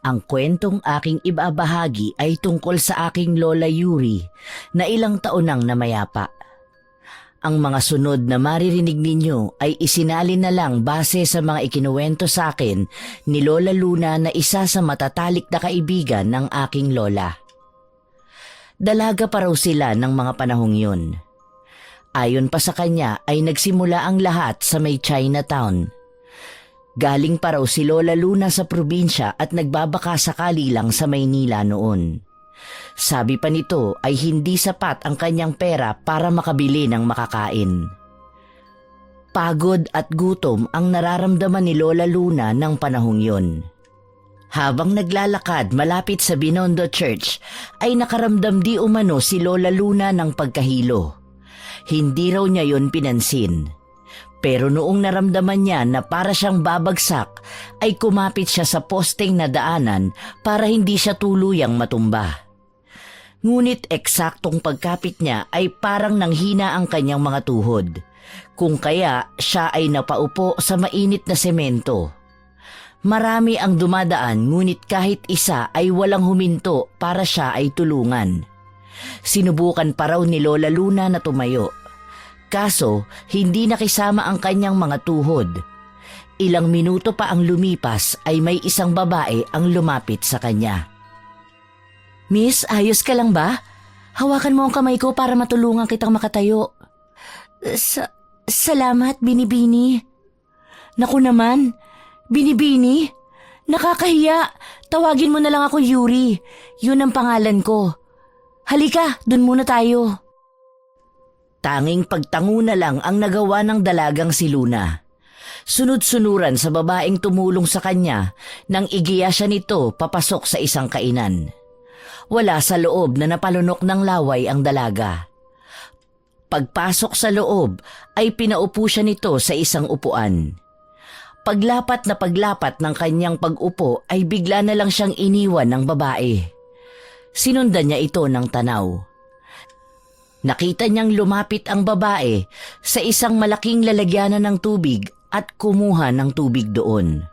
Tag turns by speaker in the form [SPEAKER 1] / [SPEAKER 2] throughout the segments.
[SPEAKER 1] Ang kwentong aking ibabahagi ay tungkol sa aking Lola Yuri na ilang taon nang namayapa. Ang mga sunod na maririnig ninyo ay isinalin na lang base sa mga ikinuwento sa akin ni Lola Luna na isa sa matatalik na kaibigan ng aking lola. Dalaga pa raw sila ng mga panahong yun. Ayon pa sa kanya ay nagsimula ang lahat sa may Chinatown. Galing pa raw si Lola Luna sa probinsya at nagbabaka sakali lang sa Maynila noon. Sabi pa nito ay hindi sapat ang kanyang pera para makabili ng makakain. Pagod at gutom ang nararamdaman ni Lola Luna ng panahong yun. Habang naglalakad malapit sa Binondo Church ay nakaramdam di umano si Lola Luna ng pagkahilo. Hindi raw niya yon pinansin. Pero noong naramdaman niya na para siyang babagsak, ay kumapit siya sa posteng na daanan para hindi siya tuluyang matumba. Ngunit eksaktong pagkapit niya ay parang nanghina ang kanyang mga tuhod, kung kaya siya ay napaupo sa mainit na semento. Marami ang dumadaan ngunit kahit isa ay walang huminto para siya ay tulungan. Sinubukan pa raw ni Lola Luna na tumayo. Kaso, hindi nakisama ang kanyang mga tuhod. Ilang minuto pa ang lumipas ay may isang babae ang lumapit sa kanya. "Miss, ayos ka lang ba? Hawakan mo ang kamay ko para matulungan kitang makatayo." Salamat, Binibini." "Naku naman, Binibini. Nakakahiya. Tawagin mo na lang ako Yuri. Yun ang pangalan ko. Halika, dun muna tayo." Tanging pagtango na lang ang nagawa ng dalagang si Luna. Sunod-sunuran sa babaeng tumulong sa kanya nang igiya siya nito papasok sa isang kainan. Wala sa loob na napalunok ng laway ang dalaga. Pagpasok sa loob ay pinaupo siya nito sa isang upuan. Paglapat ng kanyang pag-upo ay bigla na lang siyang iniwan ng babae. Sinundan niya ito ng tanaw. Nakita niyang lumapit ang babae sa isang malaking lalagyanan ng tubig at kumuha ng tubig doon.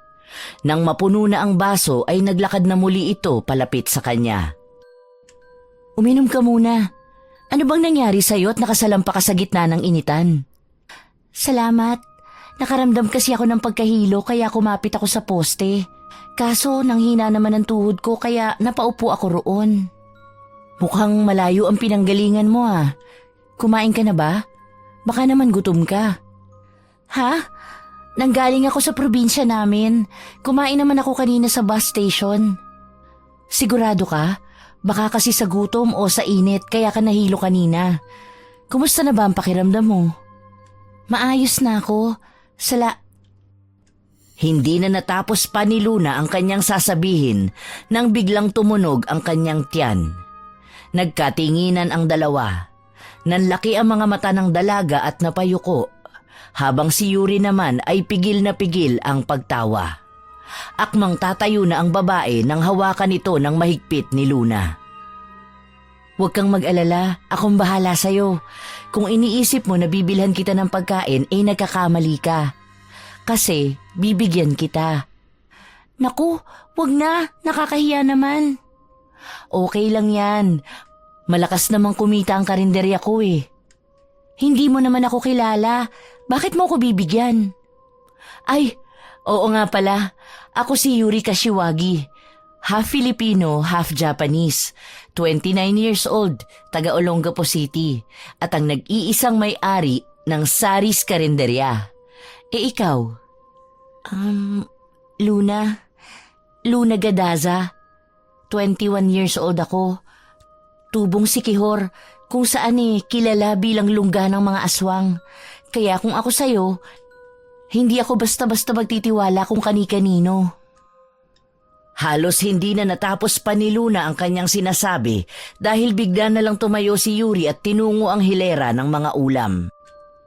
[SPEAKER 1] Nang mapuno na ang baso ay naglakad na muli ito palapit sa kanya. "Uminom ka muna. Ano bang nangyari sa'yo at nakasalampa ka sa gitna ng initan?" "Salamat. Nakaramdam kasi ako ng pagkahilo kaya kumapit ako sa poste. Kaso nanghina naman ang tuhod ko kaya napaupo ako roon." "Mukhang malayo ang pinanggalingan mo ah. Kumain ka na ba? Baka naman gutom ka." "Ha? Nanggaling ako sa probinsya namin. Kumain naman ako kanina sa bus station." "Sigurado ka? Baka kasi sa gutom o sa init kaya ka nahilo kanina. Kumusta na ba ang pakiramdam mo?" "Maayos na ako. Hindi na natapos pa ni Luna ang kanyang sasabihin nang biglang tumunog ang kanyang tiyan. Nagkatinginan ang dalawa. Nanlaki ang mga mata ng dalaga at napayuko, habang si Yuri naman ay pigil na pigil ang pagtawa. Akmang tatayo na ang babae nang hawakan ito ng mahigpit ni Luna. "Huwag kang mag-alala, akong bahala sa'yo. Kung iniisip mo na bibilhan kita ng pagkain, nagkakamali ka. Kasi bibigyan kita." "Naku, wag na, nakakahiya naman." "Okay lang yan. Malakas namang kumita ang karinderya ko eh." "Hindi mo naman ako kilala. Bakit mo ako bibigyan?" "Ay, oo nga pala. Ako si Yuri Kashiwagi. Half Filipino, half Japanese. 29 years old, taga Olongapo City. At ang nag-iisang may-ari ng Saris Karinderya. Ikaw?" Luna Gadaza. 21 years old ako. Tubong Sikihor, kung saan kilala bilang lungga ng mga aswang. Kaya kung ako sa'yo, hindi ako basta-basta magtitiwala kung kani-kanino." Halos hindi na natapos pa ni Luna ang kanyang sinasabi dahil bigla na lang tumayo si Yuri at tinungo ang hilera ng mga ulam.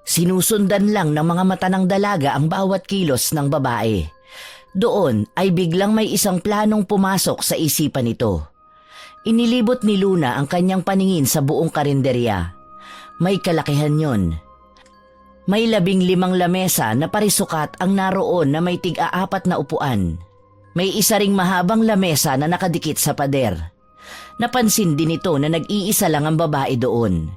[SPEAKER 1] Sinusundan lang ng mga mata ng dalaga ang bawat kilos ng babae. Doon ay biglang may isang planong pumasok sa isipan nito. Inilibot ni Luna ang kanyang paningin sa buong karinderya. May kalakihan yon. May 15 lamesa na parisukat ang naroon na may tig-4 na upuan. May isa ring mahabang lamesa na nakadikit sa pader. Napansin din ito na nag-iisa lang ang babae doon.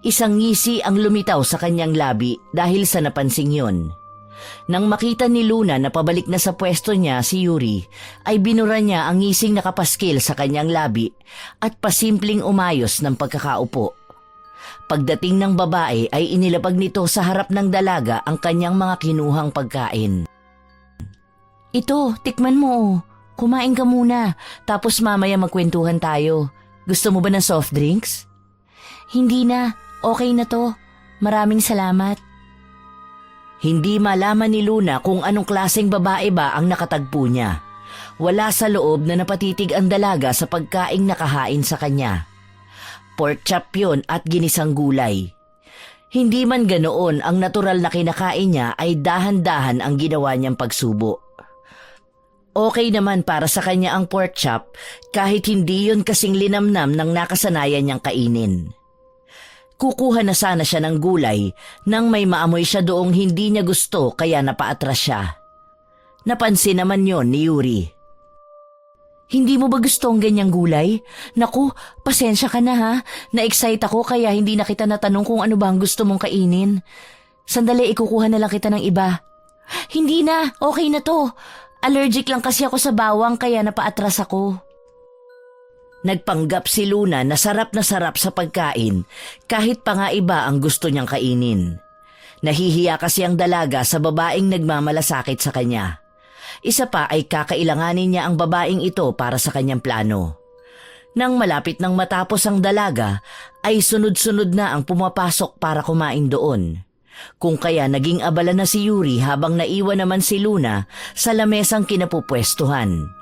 [SPEAKER 1] Isang ngisi ang lumitaw sa kanyang labi dahil sa napansing yon. Nang makita ni Luna na pabalik na sa pwesto niya si Yuri, ay binura niya ang ngising nakapaskil sa kanyang labi at pasimpleng umayos ng pagkakaupo. Pagdating ng babae ay inilapag nito sa harap ng dalaga ang kanyang mga kinuhang pagkain. Ito, tikman mo. Kumain ka muna, tapos mamaya magkwentuhan tayo. Gusto mo ba ng soft drinks? Hindi na, okay na to. Maraming salamat. Hindi malaman ni Luna kung anong klaseng babae ba ang nakatagpo niya. Wala sa loob na napatitig ang dalaga sa pagkaing nakahain sa kanya. Pork chop yun at ginisang gulay. Hindi man ganoon ang natural na kinakain niya ay dahan-dahan ang ginawa niyang pagsubo. Okay naman para sa kanya ang pork chop kahit hindi yun kasing linamnam ng nakasanayan niyang kainin. Kukuha na sana siya ng gulay nang may maamoy siya doong hindi niya gusto kaya napaatras siya. Napansin naman yon ni Yuri. Hindi mo ba gusto ang ganyang gulay? Naku, pasensya ka na ha. Na-excite ako kaya hindi na kita natanong kung ano ba ang gusto mong kainin. Sandali, ikukuha na lang kita ng iba. Hindi na, okay na to. Allergic lang kasi ako sa bawang kaya napaatras ako. Nagpanggap si Luna na sarap sa pagkain kahit pa nga iba ang gusto niyang kainin. Nahihiya kasi ang dalaga sa babaeng nagmamalasakit sa kanya. Isa pa ay kakailanganin niya ang babaeng ito para sa kanyang plano. Nang malapit nang matapos ang dalaga ay sunod-sunod na ang pumapasok para kumain doon. Kung kaya naging abala na si Yuri habang naiwan naman si Luna sa lamesang kinapupwestuhan.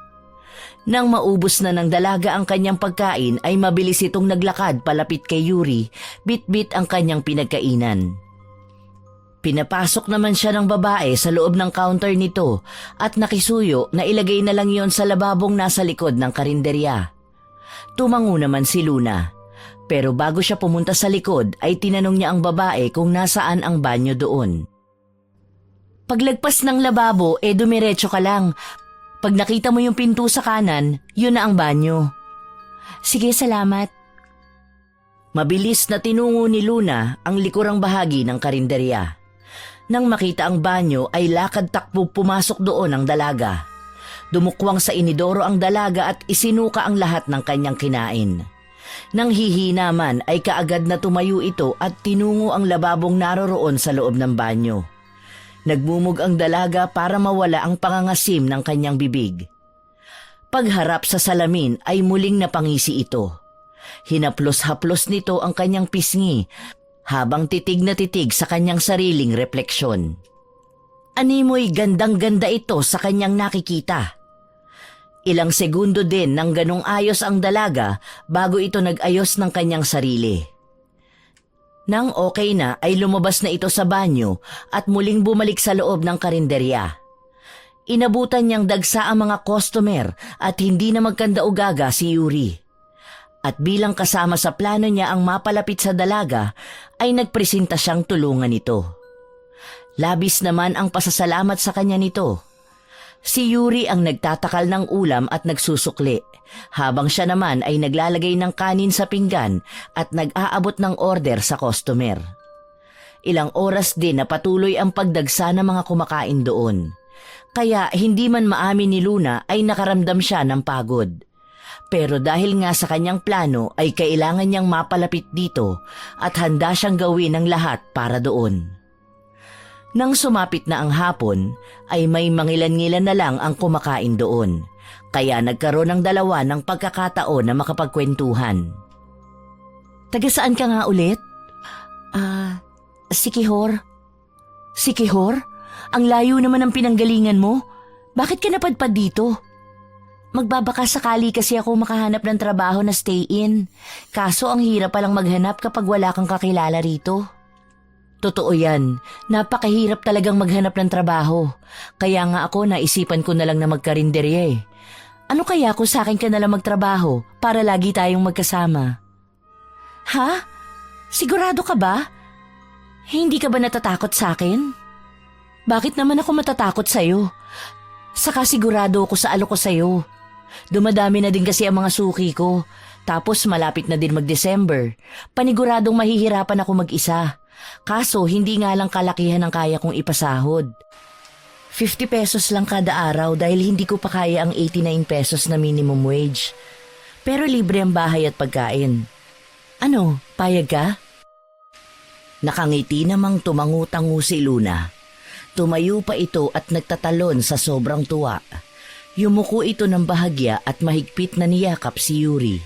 [SPEAKER 1] Nang maubos na ng dalaga ang kanyang pagkain ay mabilis itong naglakad palapit kay Yuri, bit-bit ang kanyang pinagkainan. Pinapasok naman siya ng babae sa loob ng counter nito at nakisuyo na ilagay na lang yon sa lababong nasa likod ng karinderya. Tumango naman si Luna. Pero bago siya pumunta sa likod ay tinanong niya ang babae kung nasaan ang banyo doon. Paglagpas ng lababo dumiretso ka lang. Pag nakita mo yung pinto sa kanan, yun na ang banyo. Sige, salamat. Mabilis na tinungo ni Luna ang likurang bahagi ng karinderya. Nang makita ang banyo ay lakad-takbo pumasok doon ang dalaga. Dumukwang sa inidoro ang dalaga at isinuka ang lahat ng kanyang kinain. Nang hihina man ay kaagad na tumayo ito at tinungo ang lababong naroroon sa loob ng banyo. Nagmumug ang dalaga para mawala ang pangangasim ng kanyang bibig. Pagharap sa salamin ay muling napangisi ito. Hinaplos-haplos nito ang kanyang pisngi habang titig na titig sa kanyang sariling refleksyon. Animoy gandang-ganda ito sa kanyang nakikita. Ilang segundo din nang ganong ayos ang dalaga bago ito nag-ayos ng kanyang sarili. Nang okay na ay lumabas na ito sa banyo at muling bumalik sa loob ng karinderya. Inabutan niyang dagsa ang mga customer at hindi na magkanda-ugaga si Yuri. At bilang kasama sa plano niya ang mapalapit sa dalaga ay nagpresenta siyang tulungan ito. Labis naman ang pasasalamat sa kanya nito. Si Yuri ang nagtatakal ng ulam at nagsusukli, habang siya naman ay naglalagay ng kanin sa pinggan at nag-aabot ng order sa customer. Ilang oras din na patuloy ang pagdagsa ng mga kumakain doon. Kaya hindi man maamin ni Luna ay nakaramdam siya ng pagod. Pero dahil nga sa kanyang plano ay kailangan niyang mapalapit dito at handa siyang gawin ang lahat para doon. Nang sumapit na ang hapon, ay may mangilan-ngilan na lang ang kumakain doon. Kaya nagkaroon ng dalawa ng pagkakataon na makapagkwentuhan. Taga saan ka nga ulit? Sikihor. Sikihor? Ang layo naman ng pinanggalingan mo. Bakit ka napadpad dito? Magbabaka sakali kasi ako makahanap ng trabaho na stay-in. Kaso ang hirap palang maghanap kapag wala kang kakilala rito. Totoo yan. Napakahirap talagang maghanap ng trabaho. Kaya nga ako naisipan ko na lang na magkarinderya eh. Ano kaya kung sa akin ka na lang magtrabaho para lagi tayong magkasama? Ha? Sigurado ka ba? Hindi ka ba natatakot sa akin? Bakit naman ako matatakot sa'yo? Saka sigurado ako sa alok ko sa'yo. Dumadami na din kasi ang mga suki ko. Tapos malapit na din mag-December. Paniguradong mahihirapan ako mag-isa. Kaso hindi nga lang kalakihan ang kaya kong ipasahod. 50 pesos lang kada araw dahil hindi ko pa kaya ang 89 pesos na minimum wage. Pero libre ang bahay at pagkain. Ano, payag ka? Nakangiti namang tumangu-tangu si Luna. Tumayo pa ito at nagtatalon sa sobrang tuwa. Yumuko ito ng bahagya at mahigpit na niyakap si Yuri.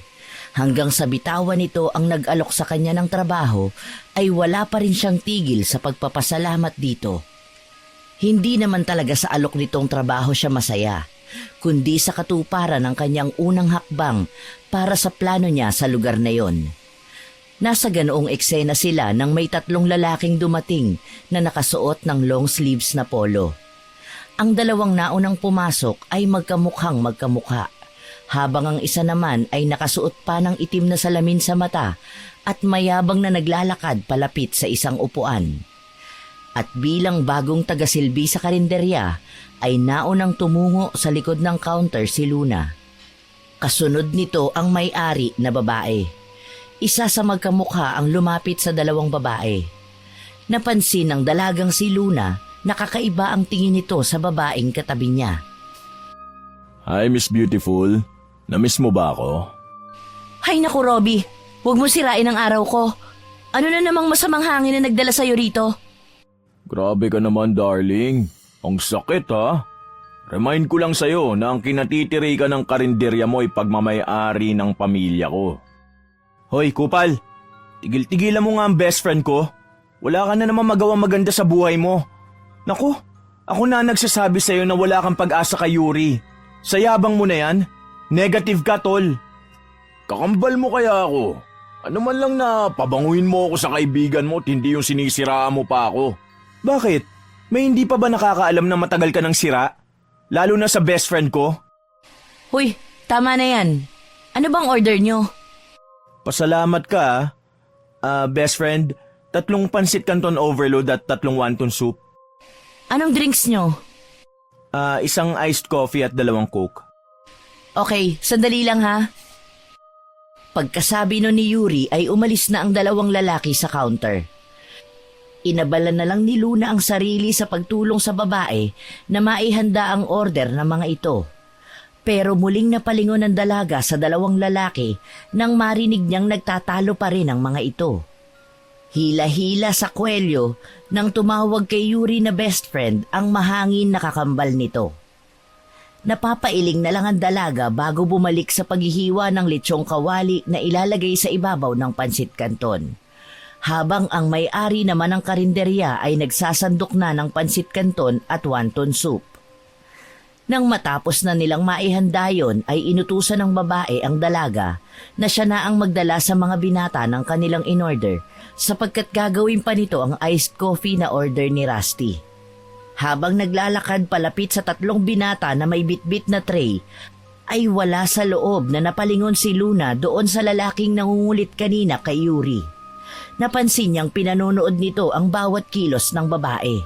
[SPEAKER 1] Hanggang sa bitawan nito ang nag-alok sa kanya ng trabaho ay wala pa rin siyang tigil sa pagpapasalamat dito. Hindi naman talaga sa alok nitong trabaho siya masaya, kundi sa katuparan ng kanyang unang hakbang para sa plano niya sa lugar na yon. Nasa ganoong eksena sila nang may 3 lalaking dumating na nakasuot ng long sleeves na polo. Ang 2 naunang pumasok ay magkamukhang magkamukha, habang ang isa naman ay nakasuot pa ng itim na salamin sa mata at mayabang na naglalakad palapit sa isang upuan. At bilang bagong tagasilbi sa karinderya ay naunang tumungo sa likod ng counter si Luna. Kasunod nito ang may-ari na babae. Isa sa magkamukha ang lumapit sa 2 babae. Napansin ng dalagang si Luna na kakaiba ang tingin nito sa babaeng katabi niya.
[SPEAKER 2] Hi, Miss Beautiful. Namiss mo ba ako?
[SPEAKER 1] Hay naku, Robbie. Huwag mo sirain ang araw ko. Ano na namang masamang hangin na nagdala sa'yo rito?
[SPEAKER 2] Grabe ka naman, darling. Ang sakit, ha? Remind ko lang sa'yo na ang kinatitiri ka ng karinderya mo ay pagmamay-ari ng pamilya ko. Hoy, Kupal. Tigil-tigilan mo nga ang best friend ko. Wala ka na naman magawang maganda sa buhay mo. Naku, ako na nagsasabi sa'yo na wala kang pag-asa kay Yuri. Sa yabang mo na yan, negative ka, tol. Kakambal mo kaya ako. Ano man lang na pabanguin mo ako sa kaibigan mo at hindi yung sinisiraan mo pa ako. Bakit? May hindi pa ba nakakaalam na matagal ka ng sira? Lalo na sa best friend ko?
[SPEAKER 1] Huy, tama na yan. Ano bang order nyo?
[SPEAKER 2] Pasalamat ka, best friend. 3 pansit canton overload at 3 wonton soup.
[SPEAKER 1] Anong drinks nyo?
[SPEAKER 2] Isang iced coffee at 2 coke.
[SPEAKER 1] Okay, sandali lang ha. Pagkasabi nun ni Yuri ay umalis na ang 2 lalaki sa counter. Inabala na lang ni Luna ang sarili sa pagtulong sa babae na maihanda ang order ng mga ito. Pero muling napalingon ng dalaga sa 2 lalaki nang marinig niyang nagtatalo pa rin ang mga ito. Hila-hila sa kwelyo nang tumawag kay Yuri na best friend ang mahangin na kakambal nito. Napapailing na lang ang dalaga bago bumalik sa paghihiwa ng lechong kawali na ilalagay sa ibabaw ng pansit canton. Habang ang may-ari naman ng karinderya ay nagsasandok na ng pansit canton at wonton soup. Nang matapos na nilang maihanda yon ay inutusan ng babae ang dalaga na siya na ang magdala sa mga binata ng kanilang in-order sapagkat gagawin pa nito ang iced coffee na order ni Rusty. Habang naglalakad palapit sa 3 binata na may bitbit na tray, ay wala sa loob na napalingon si Luna doon sa lalaking nangungulit kanina kay Yuri. Napansin niyang pinanonood nito ang bawat kilos ng babae.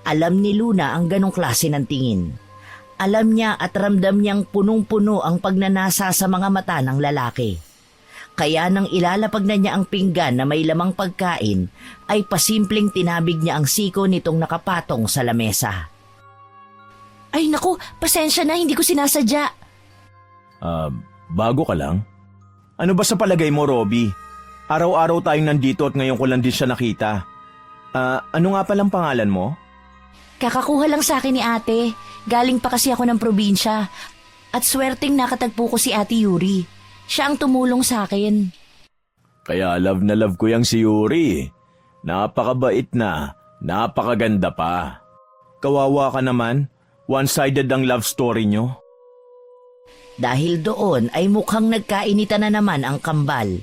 [SPEAKER 1] Alam ni Luna ang ganong klase ng tingin. Alam niya at ramdam niyang punong-puno ang pagnanasa sa mga mata ng lalaki. Kaya nang ilalapag na niya ang pinggan na may lamang pagkain, ay pasimpleng tinabig niya ang siko nitong nakapatong sa lamesa. Ay naku, pasensya na, hindi ko sinasadya.
[SPEAKER 2] Bago ka lang? Ano ba sa palagay mo, Robbie? Araw-araw tayong nandito at ngayon ko lang din siya nakita. Ano nga palang pangalan mo?
[SPEAKER 1] Kakakuha lang sa akin ni ate. Galing pa kasi ako ng probinsya. At swerteng nakatagpo ko si Ate Yuri. Siya ang tumulong sa akin.
[SPEAKER 2] Kaya love na love ko yang si Yuri. Napakabait na, napakaganda pa. Kawawa ka naman, one-sided ang love story nyo.
[SPEAKER 1] Dahil doon ay mukhang nagkainitan na naman ang kambal.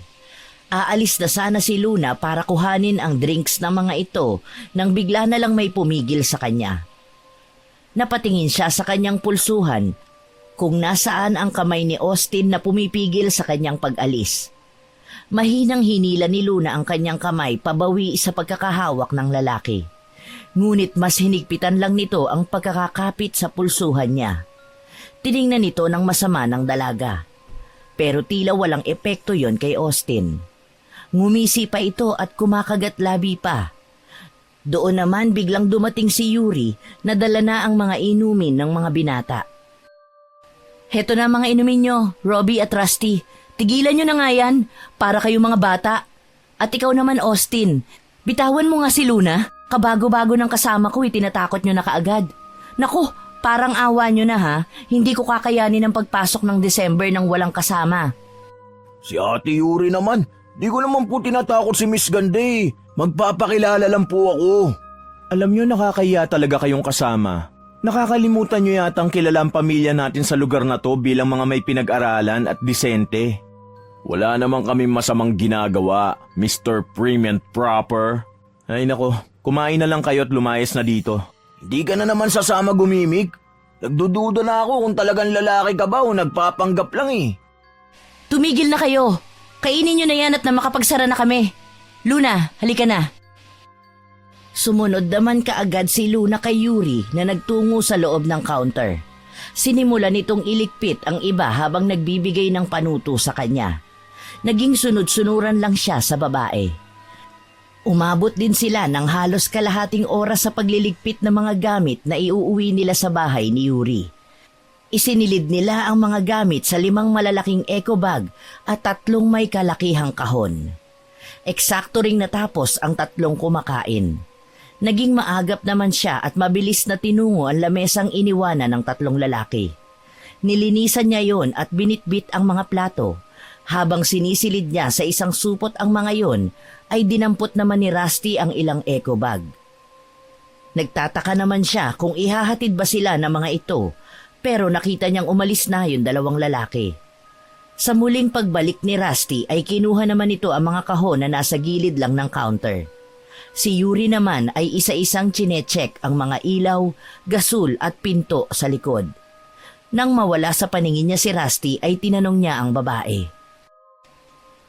[SPEAKER 1] Aalis na sana si Luna para kuhanin ang drinks ng mga ito nang bigla na lang may pumigil sa kanya. Napatingin siya sa kanyang pulsuhan kung nasaan ang kamay ni Austin na pumipigil sa kanyang pag-alis. Mahinang hinila ni Luna ang kanyang kamay pabawi sa pagkakahawak ng lalaki. Ngunit mas hinigpitan lang nito ang pagkakakapit sa pulsuhan niya. Tiningnan nito ng masama ng dalaga. Pero tila walang epekto yon kay Austin. Ngumisi pa ito at kumakagat labi pa. Doon naman biglang dumating si Yuri na dala na ang mga inumin ng mga binata. Heto na mga inumin nyo, Robbie at Rusty. Tigilan nyo na nga yan, para kayo mga bata. At ikaw naman, Austin, bitawan mo nga si Luna. Kabago-bago ng kasama ko, tinatakot nyo na kaagad. Naku, parang awa nyo na ha. Hindi ko kakayanin ang pagpasok ng December nang walang kasama.
[SPEAKER 2] Si Ate Yuri naman, di ko naman po tinatakot si Miss Gande. Magpapakilala lang po ako. Alam nyo, nakakahiya talaga kayong kasama. Nakakalimutan nyo yata ang kilala ang pamilya natin sa lugar na to bilang mga may pinag-aralan at disente. Wala naman kami masamang ginagawa, Mr. Prim and Proper. Ay nako, kumain na lang kayo at lumayas na dito. Hindi ka na naman sasama gumimik. Nagdududa na ako kung talagang lalaki ka ba o nagpapanggap lang eh.
[SPEAKER 1] Tumigil na kayo. Kainin nyo na yan at na makapagsara na kami. Luna, halika na. Sumunod naman kaagad si Luna kay Yuri na nagtungo sa loob ng counter. Sinimula nitong iligpit ang iba habang nagbibigay ng panuto sa kanya. Naging sunod-sunuran lang siya sa babae. Umabot din sila ng halos kalahating oras sa pagliligpit ng mga gamit na iuuwi nila sa bahay ni Yuri. Isinilid nila ang mga gamit sa 5 malalaking eco bag at 3 may kalakihang kahon. Eksakto ring natapos ang 3 kumakain. Naging maagap naman siya at mabilis na tinungo ang lamesang iniwanan ng 3 lalaki. Nilinisan niya yon at binitbit ang mga plato. Habang sinisilid niya sa isang supot ang mga yon, ay dinampot naman ni Rusty ang ilang eco bag. Nagtataka naman siya kung ihahatid ba sila ng mga ito, pero nakita niyang umalis na yung 2 lalaki. Sa muling pagbalik ni Rusty ay kinuha naman ito ang mga kahon na nasa gilid lang ng counter. Si Yuri naman ay isa-isang chinecheck ang mga ilaw, gasol at pinto sa likod. Nang mawala sa paningin niya si Rusty ay tinanong niya ang babae.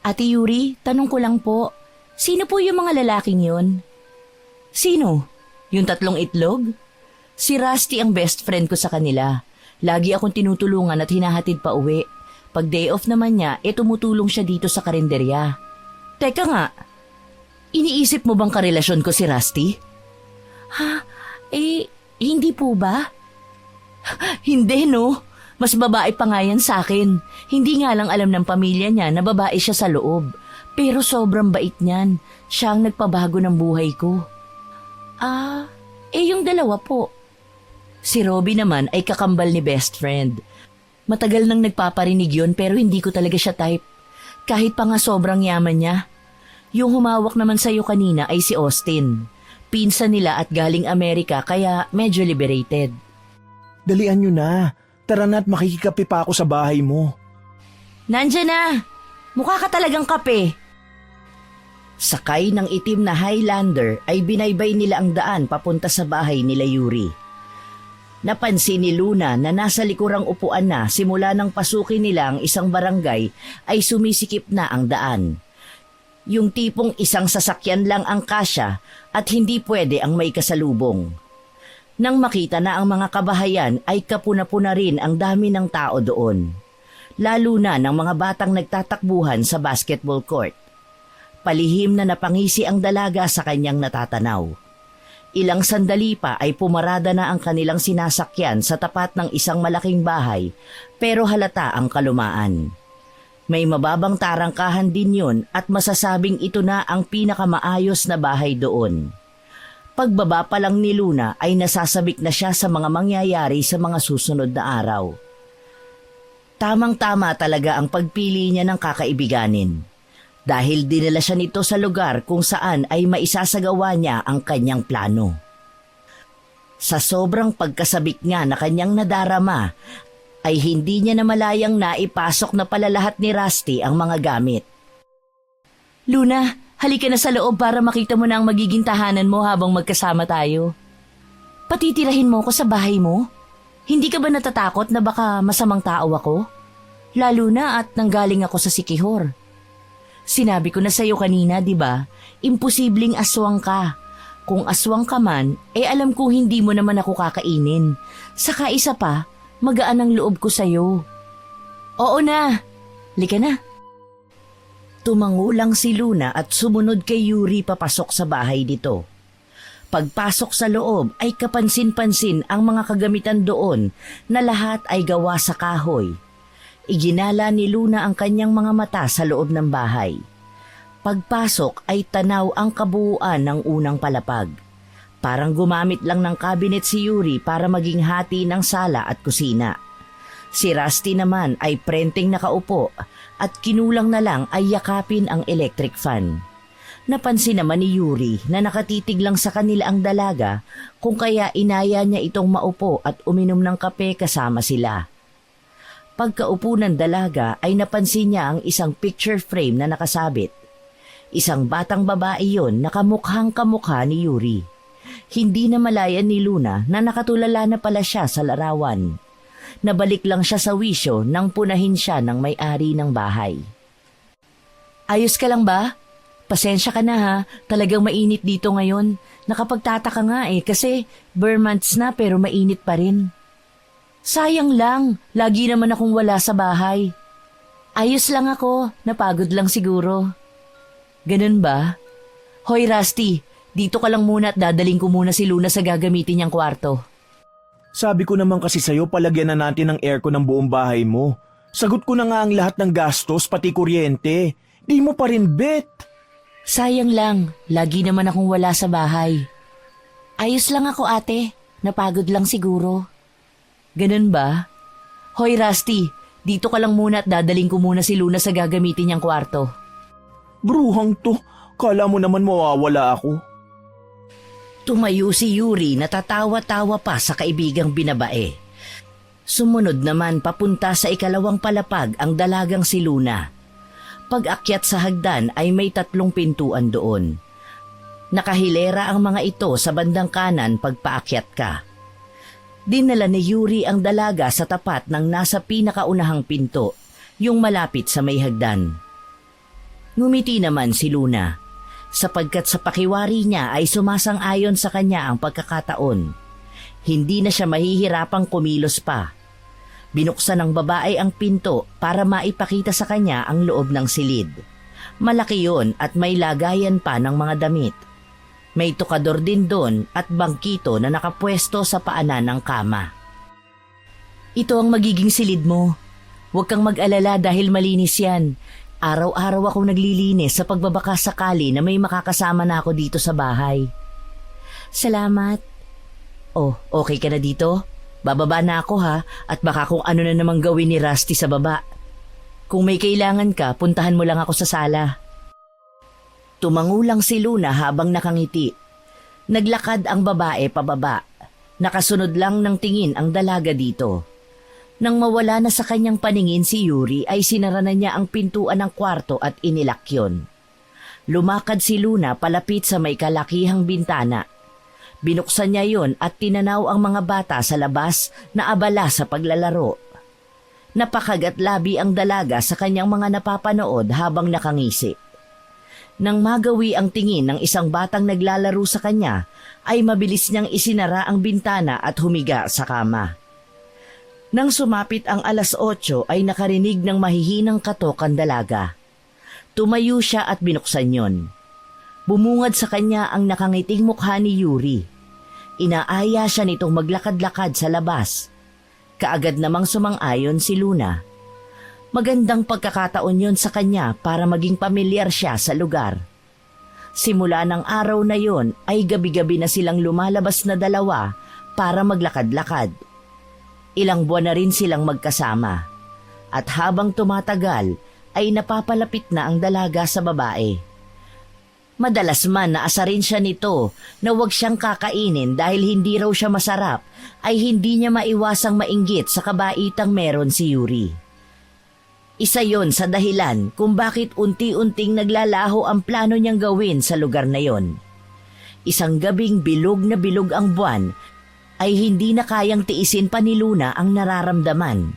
[SPEAKER 1] Ate Yuri, tanong ko lang po, sino po yung mga lalaking yun? Sino? Yung 3 itlog? Si Rusty ang best friend ko sa kanila. Lagi akong tinutulungan at hinahatid pa uwi. Pag day off naman niya, tumutulong siya dito sa karinderya. Teka nga, iniisip mo bang karelasyon ko si Rusty? Ha? Hindi po ba? Hindi no. Mas babae pa nga yan sa akin. Hindi nga lang alam ng pamilya niya na babae siya sa loob. Pero sobrang bait niyan. Siya ang nagpabago ng buhay ko. Yung 2 po. Si Robbie naman ay kakambal ni best friend. Matagal nang nagpaparinig yun pero hindi ko talaga siya type. Kahit pa nga sobrang yaman niya. Yung humawak naman sa'yo kanina ay si Austin. Pinsan nila at galing Amerika kaya medyo liberated.
[SPEAKER 2] Dalian nyo na. Tara na at makikikape pa ako sa bahay mo.
[SPEAKER 1] Nandyan na! Mukha ka talagang kape. Sakay ng itim na Highlander ay binaybay nila ang daan papunta sa bahay nila Yuri. Napansin ni Luna na nasa likurang upuan na simula nang pasukin nila ang isang barangay ay sumisikip na ang daan. Yung tipong isang sasakyan lang ang kasya at hindi pwede ang may kasalubong. Nang makita na ang mga kabahayan ay kapuna-puna rin ang dami ng tao doon. Lalo na ng mga batang nagtatakbuhan sa basketball court. Palihim na napangisi ang dalaga sa kanyang natatanaw. Ilang sandali pa ay pumarada na ang kanilang sinasakyan sa tapat ng isang malaking bahay pero halata ang kalumaan. May mababang tarangkahan din yun at masasabing ito na ang pinakamaayos na bahay doon. Pagbaba pa lang ni Luna ay nasasabik na siya sa mga mangyayari sa mga susunod na araw. Tamang-tama talaga ang pagpili niya ng kakaibiganin. Dahil dinala siya nito sa lugar kung saan ay maisasagawa niya ang kanyang plano. Sa sobrang pagkasabik nga na kanyang nadarama, ay hindi niya na malayang naipasok na pala lahat ni Rusty ang mga gamit. Luna, halika na sa loob para makita mo na ang magiging tahanan mo habang magkasama tayo. Patitirahin mo ko sa bahay mo? Hindi ka ba natatakot na baka masamang tao ako? Lalo na at nanggaling ako sa Sikihor. Sinabi ko na sa'yo kanina, di ba? Imposibleng aswang ka. Kung aswang ka man, alam kong hindi mo naman ako kakainin. Saka isa pa, magaan ang loob ko sa'yo. Oo na, lika na. Tumangulang si Luna at sumunod kay Yuri papasok sa bahay nito. Pagpasok sa loob ay kapansin-pansin ang mga kagamitan doon na lahat ay gawa sa kahoy. Iginala ni Luna ang kanyang mga mata sa loob ng bahay. Pagpasok ay tanaw ang kabuuan ng unang palapag. Parang gumamit lang ng cabinet si Yuri para maging hati ng sala at kusina. Si Rusty naman ay prenteng nakaupo at kinulang na lang ay yakapin ang electric fan. Napansin naman ni Yuri na nakatitig lang sa kanila ang dalaga kung kaya inaya niya itong maupo at uminom ng kape kasama sila. Pagkaupo ng dalaga ay napansin niya ang isang picture frame na nakasabit. Isang batang babae yon na kamukhang-kamukha ni Yuri. Hindi na malayan ni Luna na nakatulala na pala siya sa larawan. Nabalik lang siya sa wisyo nang punahin siya ng may-ari ng bahay. Ayos ka lang ba? Pasensya ka na ha, talagang mainit dito ngayon. Nakapagtataka nga kasi bare months na pero mainit pa rin. Sayang lang, lagi naman akong wala sa bahay. Ayos lang ako, napagod lang siguro. Ganun ba? Hoy Rusty, dito ka lang muna at dadaling ko muna si Luna sa gagamitin niyang kwarto.
[SPEAKER 2] Sabi ko naman kasi sa'yo palagyan na natin ng aircon ng buong bahay mo. Sagot ko na nga ang lahat ng gastos pati kuryente. Di mo pa rin bet.
[SPEAKER 1] Sayang lang, lagi naman akong wala sa bahay. Ayos lang ako ate, napagod lang siguro. Ganun ba? Hoy Rusty, dito ka lang muna at dadaling ko muna si Luna sa gagamitin niyang kwarto.
[SPEAKER 2] Bruhang to, kala mo naman mawawala ako.
[SPEAKER 1] Tumayo si Yuri na tatawa-tawa pa sa kaibigang binabae. Sumunod naman papunta sa ikalawang palapag ang dalagang si Luna. Pag-akyat sa hagdan ay may 3 pintuan doon. Nakahilera ang mga ito sa bandang kanan pagpaakyat ka. Dinala ni Yuri ang dalaga sa tapat ng nasa pinakaunahang pinto, yung malapit sa may hagdan. Ngumiti naman si Luna, sapagkat sa pakiwari niya ay sumasang-ayon sa kanya ang pagkakataon. Hindi na siya mahihirapang kumilos pa. Binuksan ng babae ang pinto para maipakita sa kanya ang loob ng silid. Malaki yon at may lagayan pa ng mga damit. May tukador din doon at bangkito na nakapwesto sa paanan ng kama. Ito ang magiging silid mo. Huwag kang mag-alala dahil malinis yan. Araw-araw akong naglilinis sa pagbabaka sakali na may makakasama na ako dito sa bahay. Salamat. Oh, okay ka na dito? Bababa na ako ha, at baka kung ano na namang gawin ni Rusty sa baba. Kung may kailangan ka, puntahan mo lang ako sa sala. Tumangulang si Luna habang nakangiti. Naglakad ang babae pababa. Nakasunod lang ng tingin ang dalaga dito. Nang mawala na sa kanyang paningin si Yuri ay sinara na niya ang pintuan ng kwarto at inilak yun. Lumakad si Luna palapit sa may kalakihang bintana. Binuksan niya yon at tinanaw ang mga bata sa labas na abala sa paglalaro. Napakagat-labi ang dalaga sa kanyang mga napapanood habang nakangisi. Nang magawi ang tingin ng isang batang naglalaro sa kanya, ay mabilis niyang isinara ang bintana at humiga sa kama. Nang sumapit ang 8:00 ay nakarinig ng mahihinang katok ang dalaga. Tumayo siya at binuksan yon. Bumungad sa kanya ang nakangiting mukha ni Yuri. Inaaya siya nitong maglakad-lakad sa labas. Kaagad namang sumang-ayon si Luna. Magandang pagkakataon yon sa kanya para maging pamilyar siya sa lugar. Simula ng araw na yon ay gabi-gabi na silang lumalabas na dalawa para maglakad-lakad. Ilang buwan na rin silang magkasama. At habang tumatagal ay napapalapit na ang dalaga sa babae. Madalas man naasarin siya nito na huwag siyang kakainin dahil hindi raw siya masarap, ay hindi niya maiwasang mainggit sa kabaitang meron si Yuri. Isa yon sa dahilan kung bakit unti-unting naglalaho ang plano niyang gawin sa lugar na yon. Isang gabing bilog na bilog ang buwan ay hindi na kayang tiisin pa ni Luna ang nararamdaman.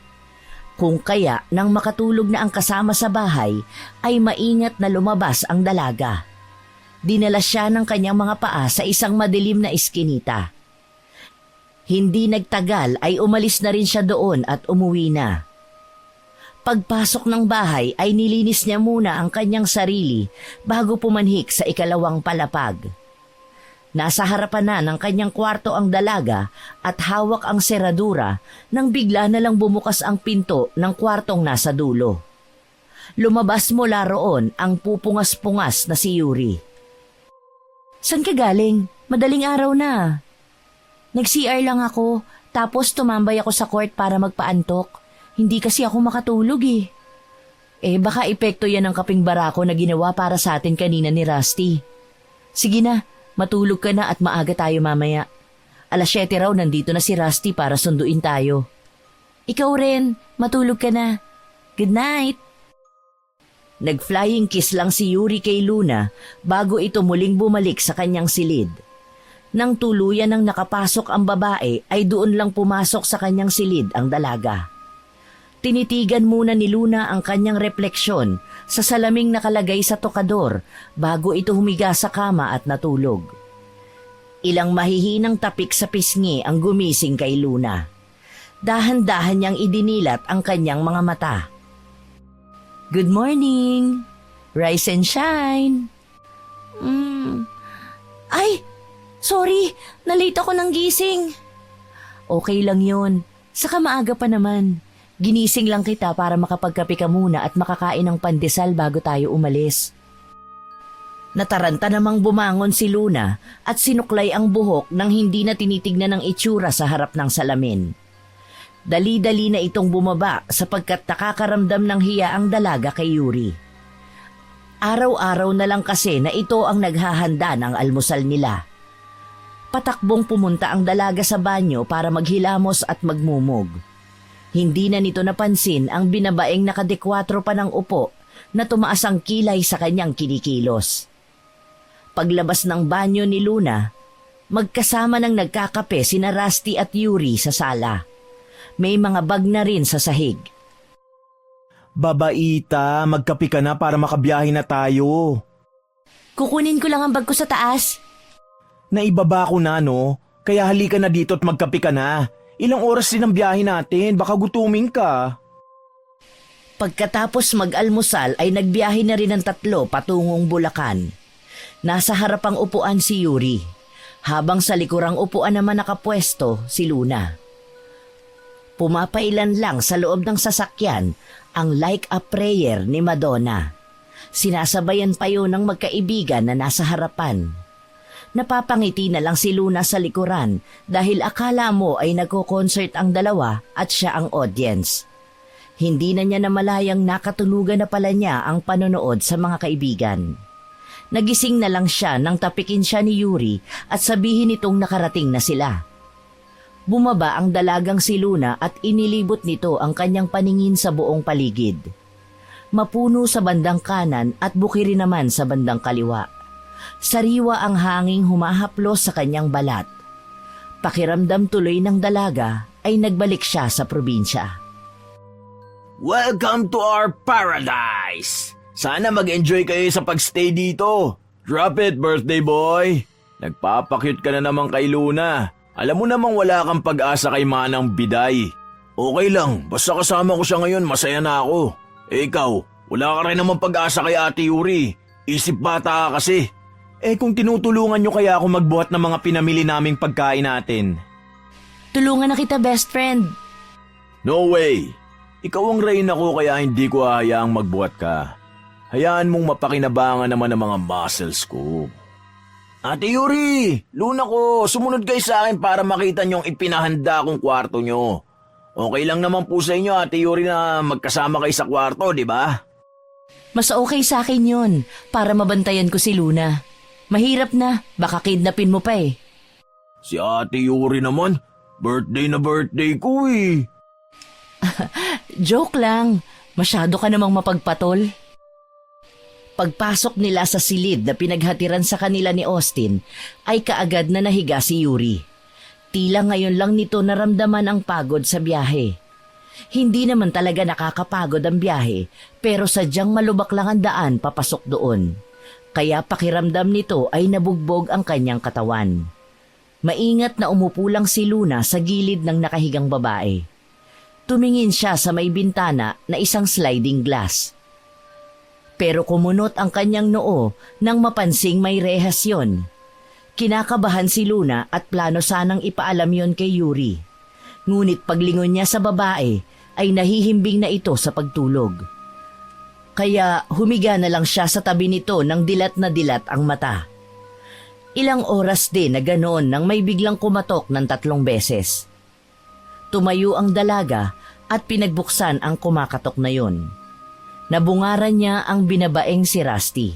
[SPEAKER 1] Kung kaya nang makatulog na ang kasama sa bahay ay maingat na lumabas ang dalaga. dinala siya ng kanyang mga paa sa isang madilim na iskinita. Hindi nagtagal ay umalis na rin siya doon at umuwi na. Pagpasok ng bahay ay nilinis niya muna ang kanyang sarili bago pumanhik sa ikalawang palapag. Nasa harapan na ng kanyang kwarto ang dalaga at hawak ang seradura nang bigla na lang bumukas ang pinto ng kwartong nasa dulo. Lumabas mula roon ang pupungas-pungas na si Yuri. "San ka galing? Madaling araw na." "Nag-CR lang ako, tapos tumambay ako sa court para magpaantok. Hindi kasi ako makatulog eh." Baka epekto yan ng kaping barako na ginawa para sa atin kanina ni Rusty. "Sige na, matulog ka na at maaga tayo mamaya. 7:00 raw nandito na si Rusty para sunduin tayo." "Ikaw rin, matulog ka na. Good night." Nag-flying kiss lang si Yuri kay Luna bago ito muling bumalik sa kanyang silid. Nang tuluyan ng nakapasok ang babae ay doon lang pumasok sa kanyang silid ang dalaga. Tinitigan muna ni Luna ang kanyang refleksyon sa salaming nakalagay sa tokador bago ito humiga sa kama at natulog. Ilang mahihinang tapik sa pisngi ang gumising kay Luna. Dahan-dahan niyang idinilat ang kanyang mga mata. "Good morning. Rise and shine." Ay, sorry. Nalate ako ng gising." "Okay lang yun. Saka maaga pa naman. Ginising lang kita para makapagkape ka muna at makakain ng pandesal bago tayo umalis." Nataranta namang bumangon si Luna at sinuklay ang buhok nang hindi na tinitignan ng itsura sa harap ng salamin. Dali-dali na itong bumaba sapagkat nakakaramdam ng hiya ang dalaga kay Yuri. Araw-araw na lang kasi na ito ang naghahanda ng almusal nila. Patakbong pumunta ang dalaga sa banyo para maghilamos at magmumog. Hindi na nito napansin ang binabaeng nakadekwatro pa ng upo na tumaas ang kilay sa kanyang kinikilos. Paglabas ng banyo ni Luna, magkasama ng nagkakape sina Rusty at Yuri sa sala. May mga bag na rin sa sahig.
[SPEAKER 2] Babaita, magkape ka na para makabiyahe na tayo.
[SPEAKER 1] Kukunin ko lang ang bag ko sa taas.
[SPEAKER 2] Naibaba ko na no, kaya halika na dito at magkape ka na. Ilang oras din ang biyahe natin, baka gutumin ka.
[SPEAKER 1] Pagkatapos mag-almusal ay nagbiyahe na rin ang tatlo patungong Bulacan. Nasa harapang upuan si Yuri, habang sa likurang upuan naman nakapwesto si Luna. Pumapailan lang sa loob ng sasakyan ang Like a Prayer ni Madonna. Sinasabayan pa yun ng magkaibigan na nasa harapan. Napapangiti na lang si Luna sa likuran dahil akala mo ay nagko-concert ang dalawa at siya ang audience. Hindi na niya namalayang nakatulugan na pala niya ang panonood sa mga kaibigan. Nagising na lang siya nang tapikin siya ni Yuri at sabihin nitong nakarating na sila. Bumaba ang dalagang si Luna at inilibot nito ang kanyang paningin sa buong paligid. Mapuno sa bandang kanan at bukiri naman sa bandang kaliwa. Sariwa ang hanging humahaplos sa kanyang balat. Pakiramdam tuloy ng dalaga ay nagbalik siya sa probinsya.
[SPEAKER 2] Welcome to our paradise! Sana mag-enjoy kayo sa pagstay dito. Drop it, birthday boy! Nagpapakyut ka na naman kay Luna. Alam mo namang wala kang pag-asa kay Manang Biday. Okay lang, basta kasama ko siya ngayon, masaya na ako. Ikaw, wala ka rin naman pag-asa kay Ate Yuri. Isip bata ka kasi. Kung tinutulungan nyo kaya ako magbuhat ng mga pinamili naming pagkain natin.
[SPEAKER 1] Tulungan na kita, best friend.
[SPEAKER 2] No way. Ikaw ang reyna ko kaya hindi ko hayaang magbuhat ka. Hayaan mong mapakinabangan naman ang mga muscles ko. Ate Yuri, Luna ko, sumunod kayo sa akin para makita niyong ipinahanda kong kwarto nyo. Okay lang naman po sa inyo, Ate Yuri, na magkasama kayo sa kwarto, di ba?
[SPEAKER 1] Mas okay sa akin yun, para mabantayan ko si Luna. Mahirap na, baka kidnapin mo pa eh.
[SPEAKER 2] Si Ate Yuri naman, birthday na birthday ko eh.
[SPEAKER 1] Joke lang, masyado ka namang mapagpatol. Pagpasok nila sa silid na pinaghatiran sa kanila ni Austin, ay kaagad na nahiga si Yuri. Tila ngayon lang nito naramdaman ang pagod sa biyahe. Hindi naman talaga nakakapagod ang biyahe, pero sadyang malubak lang ang daan papasok doon. kaya pakiramdam nito ay nabugbog ang kanyang katawan. Maingat na umupo lang si Luna sa gilid ng nakahigang babae. Tumingin siya sa may bintana na isang sliding glass. Pero kumunot ang kanyang noo nang mapansing may rehas yon. Kinakabahan si Luna at plano sanang ipaalam yon kay Yuri. Ngunit paglingon niya sa babae ay nahihimbing na ito sa pagtulog. Kaya humiga na lang siya sa tabi nito nang dilat na dilat ang mata. Ilang oras din na ganoon nang may biglang kumatok ng 3 beses. Tumayo ang dalaga at pinagbuksan ang kumakatok na yon. Nabungaran niya ang binabaeng si Rusty.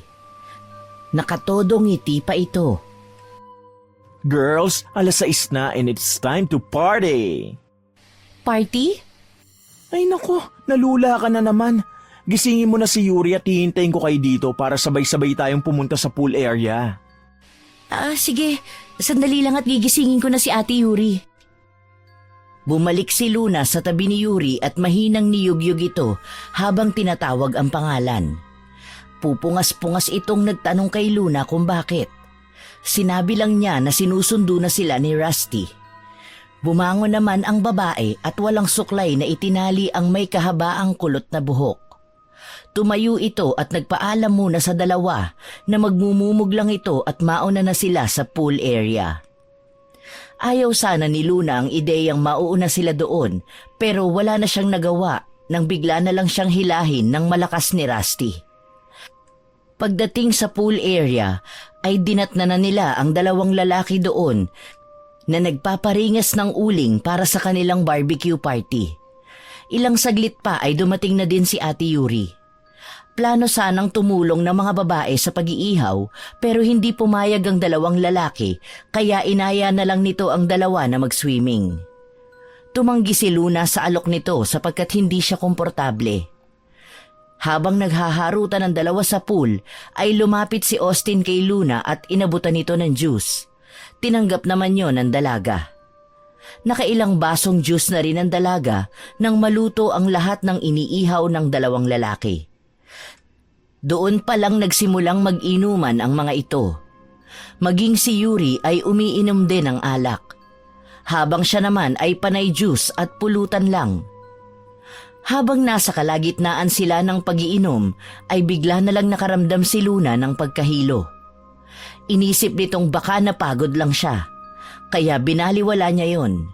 [SPEAKER 1] Nakatodong ngiti pa ito.
[SPEAKER 2] Girls, 6:00 na and it's time to party.
[SPEAKER 1] Party?
[SPEAKER 2] Ay nako, nalula ka na naman. Gisingin mo na si Yuri at hihintayin ko kayo dito para sabay-sabay tayong pumunta sa pool area.
[SPEAKER 1] Sige. Sandali lang at gigisingin ko na si Ate Yuri. Bumalik si Luna sa tabi ni Yuri at mahinang niyugyug ito habang tinatawag ang pangalan. Pupungas-pungas itong nagtanong kay Luna kung bakit. Sinabi lang niya na sinusundo na sila ni Rusty. Bumangon naman ang babae at walang suklay na itinali ang may kahabaang kulot na buhok. Tumayo ito at nagpaalam muna sa dalawa na magmumumog lang ito at mauna na sila sa pool area. Ayaw sana ni Luna ang ideyang mauuna sila doon pero wala na siyang nagawa nang bigla na lang siyang hilahin ng malakas ni Rusty. Pagdating sa pool area ay dinatna na nila ang 2 lalaki doon na nagpaparingas ng uling para sa kanilang barbecue party. Ilang saglit pa ay dumating na din si Ate Yuri. Plano sanang tumulong ng mga babae sa pag-iihaw pero hindi pumayag ang 2 lalaki kaya inaya na lang nito ang 2 na mag-swimming. Tumanggi si Luna sa alok nito sapagkat hindi siya komportable. Habang naghaharutan ang 2 sa pool ay lumapit si Austin kay Luna at inabutan nito ng juice. Tinanggap naman yon ng dalaga. Nakailang basong juice na rin ang dalaga nang maluto ang lahat ng iniihaw ng 2 lalaki. Doon pa lang nagsimulang mag-inuman ang mga ito. Maging si Yuri ay umiinom din ng alak. Habang siya naman ay panay juice at pulutan lang. Habang nasa kalagitnaan sila ng pag-iinom ay bigla na lang nakaramdam si Luna ng pagkahilo. Inisip nitong baka napagod lang siya, kaya binaliwala niya yon.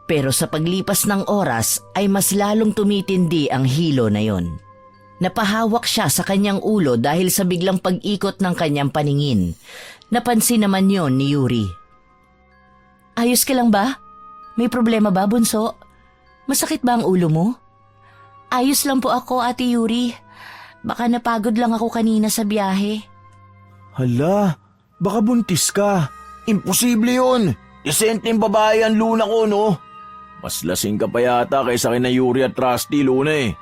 [SPEAKER 1] Pero sa paglipas ng oras ay mas lalong tumitindi ang hilo na yon. Napahawak siya sa kanyang ulo dahil sa biglang pag-ikot ng kanyang paningin. Napansin naman yon ni Yuri. Ayos ka lang ba? May problema ba, bunso? Masakit ba ang ulo mo? Ayos lang po ako, Ate Yuri. Baka napagod lang ako kanina sa biyahe.
[SPEAKER 2] Hala, baka buntis ka. Imposible yun. Isenteng babae ang Luna ko, no? Mas lasing ka pa yata kaysa kina Yuri at Rusty, Luna eh.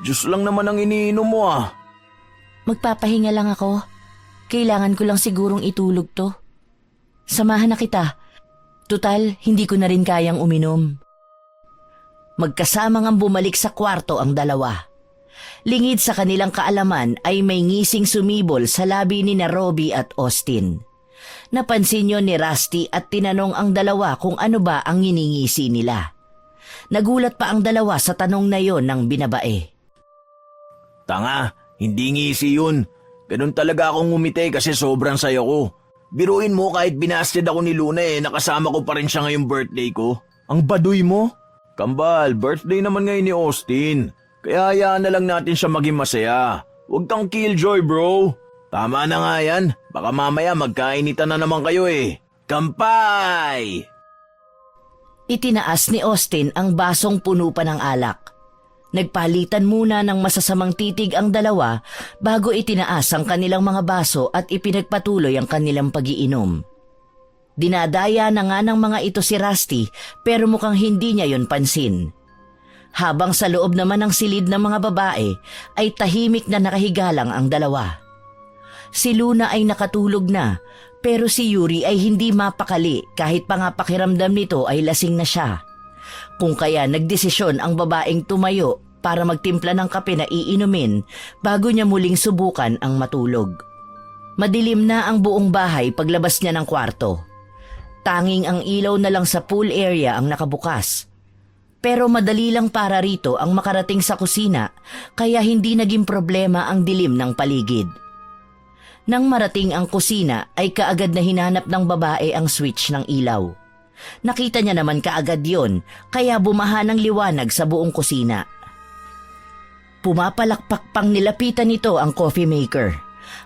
[SPEAKER 2] Diyos lang naman ang iniinom mo ah.
[SPEAKER 1] Magpapahinga lang ako. Kailangan ko lang sigurong itulog to. Samahan na kita. Tutal, hindi ko na rin kayang uminom. Magkasamang bumalik sa kwarto ang 2. Lingid sa kanilang kaalaman ay may ngising sumibol sa labi ni na Robbie at Austin. Napansin yon ni Rusty at tinanong ang 2 kung ano ba ang nginingisi nila. Nagulat pa ang 2 sa tanong na yon ng binabae.
[SPEAKER 2] Tanga, hindi ngisi yun. Ganun talaga akong ngumiti kasi sobrang saya ko. Biruin mo kahit binasted ako ni Luna nakasama ko pa rin siya ngayong birthday ko. Ang baduy mo? Kambal, birthday naman ngayon ni Austin. Kaya hayaan na lang natin siya maging masaya. Huwag kang killjoy, bro. Tama na nga yan. Baka mamaya magkainitan na naman kayo Kampay!
[SPEAKER 1] Itinaas ni Austin ang basong puno pa ng alak. Nagpalitan muna ng masasamang titig ang 2 bago itinaas ang kanilang mga baso at ipinagpatuloy ang kanilang pag-iinom. Dinadaya na nga ng mga ito si Rusty pero mukhang hindi niya yon pansin. Habang sa loob naman ng silid ng mga babae ay tahimik na nakahiga lang ang 2. Si Luna ay nakatulog na pero si Yuri ay hindi mapakali kahit pa nga pakiramdam nito ay lasing na siya. Kung kaya nagdesisyon ang babaeng tumayo para magtimpla ng kape na iinumin bago niya muling subukan ang matulog. Madilim na ang buong bahay paglabas niya ng kwarto. Tanging ang ilaw na lang sa pool area ang nakabukas. Pero madali lang para rito ang makarating sa kusina kaya hindi naging problema ang dilim ng paligid. Nang marating ang kusina ay kaagad na hinanap ng babae ang switch ng ilaw. Nakita niya naman kaagad yon kaya bumaha ng liwanag sa buong kusina. Pumapalakpak pang nilapitan nito ang coffee maker.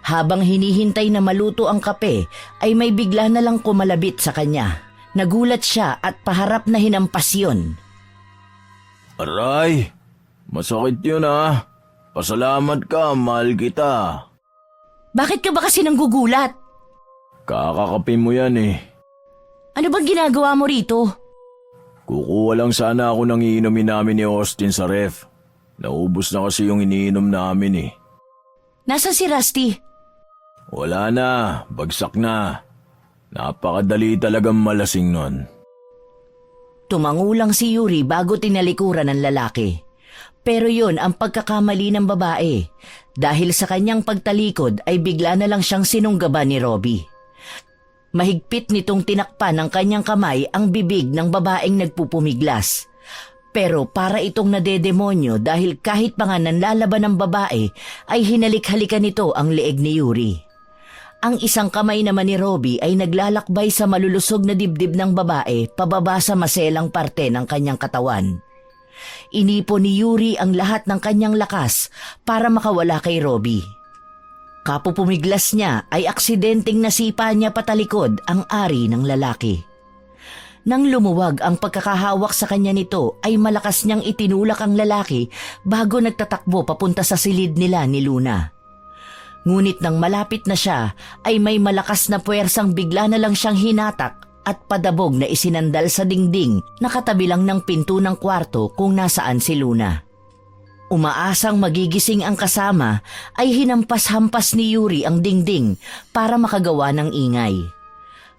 [SPEAKER 1] Habang hinihintay na maluto ang kape ay may bigla na lang kumalabit sa kanya. Nagulat siya at paharap na hinampas yun.
[SPEAKER 2] Aray, masakit yun ah. Pasalamat ka, mahal kita.
[SPEAKER 1] Bakit ka ba kasi nanggugulat?
[SPEAKER 2] Kakakape mo yan eh.
[SPEAKER 1] Ano bang ginagawa mo rito?
[SPEAKER 2] Kukuha lang sana ako ng iinumin namin ni Austin sa ref. Naubos na kasi yung iniinom namin eh.
[SPEAKER 1] Nasaan si Rusty?
[SPEAKER 2] Wala na, bagsak na. Napakadali talagang malasing nun.
[SPEAKER 1] Tumangulang si Yuri bago tinalikuran ng lalaki. Pero yun ang pagkakamali ng babae. Dahil sa kanyang pagtalikod ay bigla na lang siyang sinunggaban ni Robbie. Mahigpit nitong tinakpan ng kanyang kamay ang bibig ng babaeng nagpupumiglas. Pero para itong nadedemonyo dahil kahit pa nga nanlalaban ng babae ay hinalik-halikan nito ang leeg ni Yuri. Ang isang kamay naman ni Robbie ay naglalakbay sa malulusog na dibdib ng babae pababa sa maselang parte ng kanyang katawan. Inipon ni Yuri ang lahat ng kanyang lakas para makawala kay Robbie. Kapupumiglas niya ay aksidenteng nasipa niya patalikod ang ari ng lalaki. Nang lumuwag ang pagkakahawak sa kanya nito ay malakas niyang itinulak ang lalaki bago nagtatakbo papunta sa silid nila ni Luna. Ngunit nang malapit na siya ay may malakas na puwersang bigla na lang siyang hinatak at padabog na isinandal sa dingding na katabi lang ng pinto ng kwarto kung nasaan si Luna. Umaasang magigising ang kasama ay hinampas-hampas ni Yuri ang dingding para makagawa ng ingay.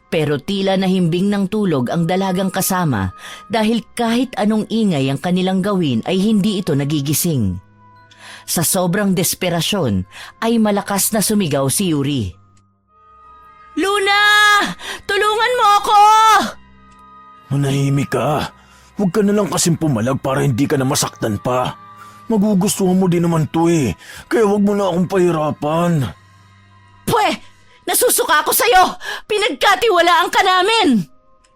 [SPEAKER 1] Pero tila nahimbing ng tulog ang dalagang kasama dahil kahit anong ingay ang kanilang gawin ay hindi ito nagigising. Sa sobrang desperasyon ay malakas na sumigaw si Yuri. Luna! Tulungan mo ako!
[SPEAKER 2] Manahimik ka. Huwag ka na lang kasing pumalag para hindi ka na masaktan pa. Magugustuhan mo din naman to eh. Kaya huwag mo na akong pahirapan.
[SPEAKER 1] Pwe! Nasusuka ako sa'yo! Pinagkatiwalaan ka namin!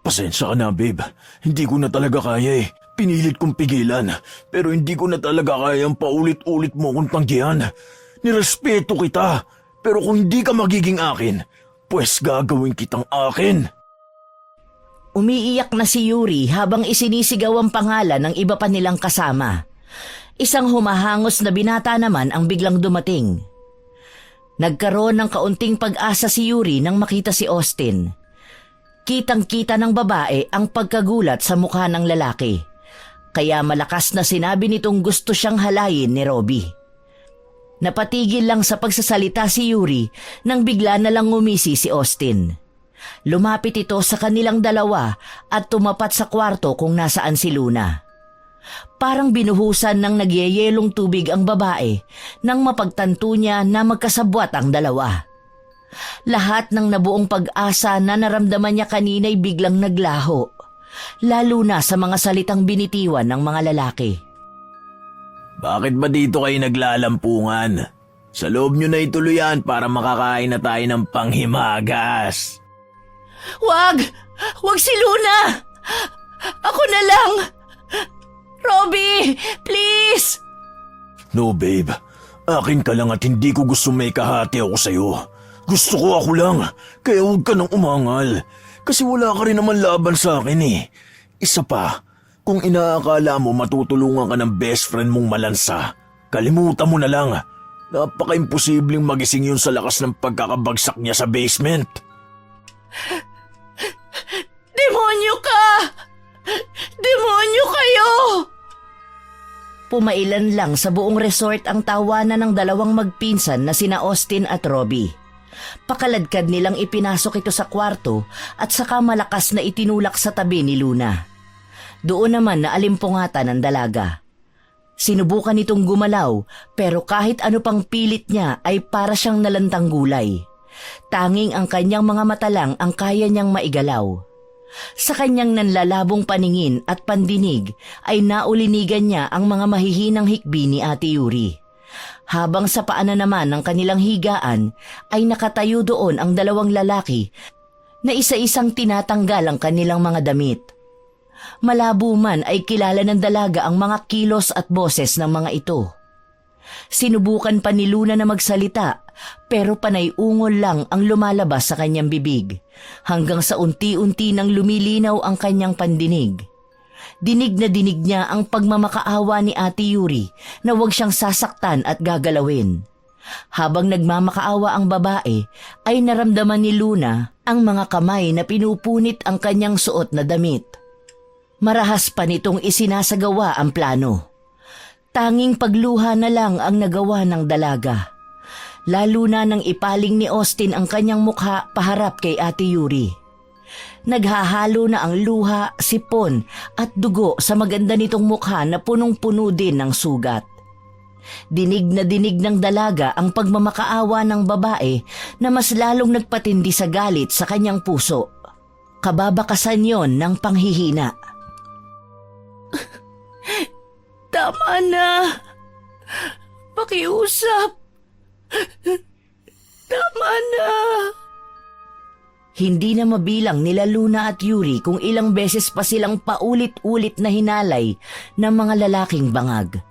[SPEAKER 2] Pasensya ka na, babe. Hindi ko na talaga kaya eh. Pinilit kong pigilan, pero hindi ko na talaga kayang paulit-ulit mo kong tanggihan. Nirespeto kita, pero kung hindi ka magiging akin, pues gagawin kitang akin.
[SPEAKER 1] Umiiyak na si Yuri habang isinisigaw ang pangalan ng iba pa nilang kasama. Isang humahangos na binata naman ang biglang dumating. Nagkaroon ng kaunting pag-asa si Yuri nang makita si Austin. Kitang-kita ng babae ang pagkagulat sa mukha ng lalaki. Kaya malakas na sinabi nitong gusto siyang halayin ni Robbie. Napatigil lang sa pagsasalita si Yuri nang bigla na lang ngumisi si Austin. Lumapit ito sa kanilang dalawa at tumapat sa kwarto kung nasaan si Luna. Parang binuhusan ng nagyeyelong tubig ang babae nang mapagtanto niya na magkasabwat ang dalawa. Lahat ng nabuong pag-asa na naramdaman niya kanina'y biglang naglaho. Lalo na sa mga salitang binitiwan ng mga lalaki.
[SPEAKER 2] Bakit ba dito kayo naglalampungan? Sa loob nyo na ituluyan para makakain na tayo ng panghimagas.
[SPEAKER 1] Wag! Wag si Luna! Ako na lang! Robbie! Please!
[SPEAKER 2] No, babe. Akin ka lang at hindi ko gusto may kahati ako sa'yo. Gusto ko ako lang, kaya huwag ka nang umangal. Kasi wala ka rin naman laban sa akin eh. Isa pa, kung inaakala mo matutulungan ka ng best friend mong malansa, kalimutan mo na lang. Napaka-imposibleng magising yun sa lakas ng pagkakabagsak niya sa basement.
[SPEAKER 1] Demonyo ka! Demonyo kayo! Pumailan lang sa buong resort ang tawanan ng dalawang magpinsan na sina Austin at Robbie. Pakaladkad nilang ipinasok ito sa kwarto at saka malakas na itinulak sa tabi ni Luna. Doon naman na alimpungatan ang dalaga. Sinubukan itong gumalaw pero kahit ano pang pilit niya ay para siyang nalantang gulay. Tanging ang kanyang mga mata lang ang kaya niyang maigalaw. Sa kanyang nanlalabong paningin at pandinig ay naulinigan niya ang mga mahihinang hikbi ni Ate Yuri. Habang sa paanan naman ng kanilang higaan ay nakatayo doon ang dalawang lalaki na isa-isang tinatanggal ang kanilang mga damit. Malabo man ay kilala ng dalaga ang mga kilos at boses ng mga ito. Sinubukan pa ni Luna na magsalita pero panay ungol lang ang lumalabas sa kanyang bibig hanggang sa unti-unti nang lumilinaw ang kanyang pandinig. Dinig na dinig niya ang pagmamakaawa ni Ate Yuri na huwag siyang sasaktan at gagalawin. Habang nagmamakaawa ang babae ay naramdaman ni Luna ang mga kamay na pinupunit ang kanyang suot na damit. Marahas pa nitong isinasagawa ang plano. Tanging pagluha na lang ang nagawa ng dalaga. Lalo na nang ipaling ni Austin ang kanyang mukha paharap kay Ate Yuri. Naghahalo na ang luha, sipon at dugo sa maganda nitong mukha na punong-puno din ng sugat. Dinig na dinig ng dalaga ang pagmamakaawa ng babae na mas lalong nagpatindi sa galit sa kanyang puso. Kababakasan yon ng panghihina. Tama na. Pakiusap. Tama na. Hindi na mabilang nila Luna at Yuri kung ilang beses pa silang paulit-ulit na hinalay ng mga lalaking bangag.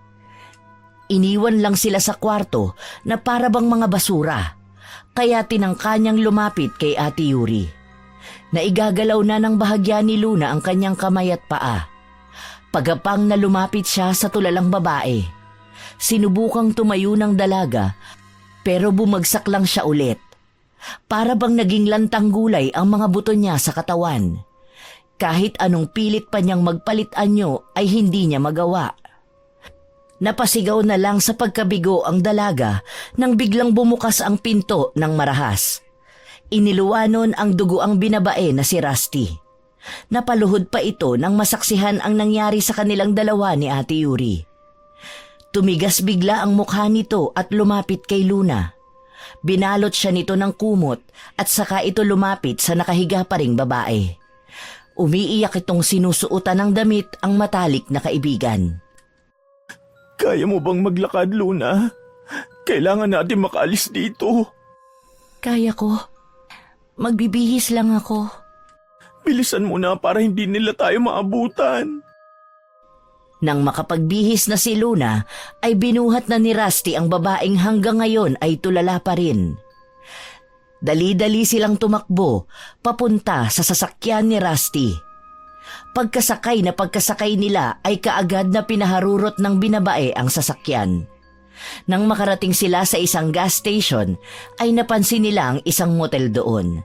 [SPEAKER 1] Iniwan lang sila sa kwarto na para bang mga basura, kaya tinangka niyang lumapit kay Ate Yuri. Naigagalaw na ng bahagya ni Luna ang kanyang kamay at paa. Pagapang na lumapit siya sa tulalang babae. Sinubukang tumayo ng dalaga pero bumagsak lang siya ulit. Para bang naging lantang gulay ang mga buto niya sa katawan. Kahit anong pilit pa niyang magpalit anyo ay hindi niya magawa. Napasigaw na lang sa pagkabigo ang dalaga nang biglang bumukas ang pinto ng marahas. Iniluwanon ang dugo ang binabae na si Rusty. Napaluhod pa ito nang masaksihan ang nangyari sa kanilang dalawa ni Ate Yuri. Tumigas bigla ang mukha nito at lumapit kay Luna. Binalot siya nito ng kumot at saka ito lumapit sa nakahiga pa ring babae. Umiiyak itong sinusuotan ng damit ang matalik na kaibigan.
[SPEAKER 2] Kaya mo bang maglakad, Luna? Kailangan natin makaalis dito.
[SPEAKER 1] Kaya ko. Magbibihis lang ako.
[SPEAKER 2] Bilisan mo na para hindi nila tayo maabutan.
[SPEAKER 1] Nang makapagbihis na si Luna, ay binuhat na ni Rusty ang babaeng hanggang ngayon ay tulala pa rin. Dali-dali silang tumakbo, papunta sa sasakyan ni Rusty. Pagkasakay nila ay kaagad na pinaharurot ng binabae ang sasakyan. Nang makarating sila sa isang gas station, ay napansin nila ang isang motel doon.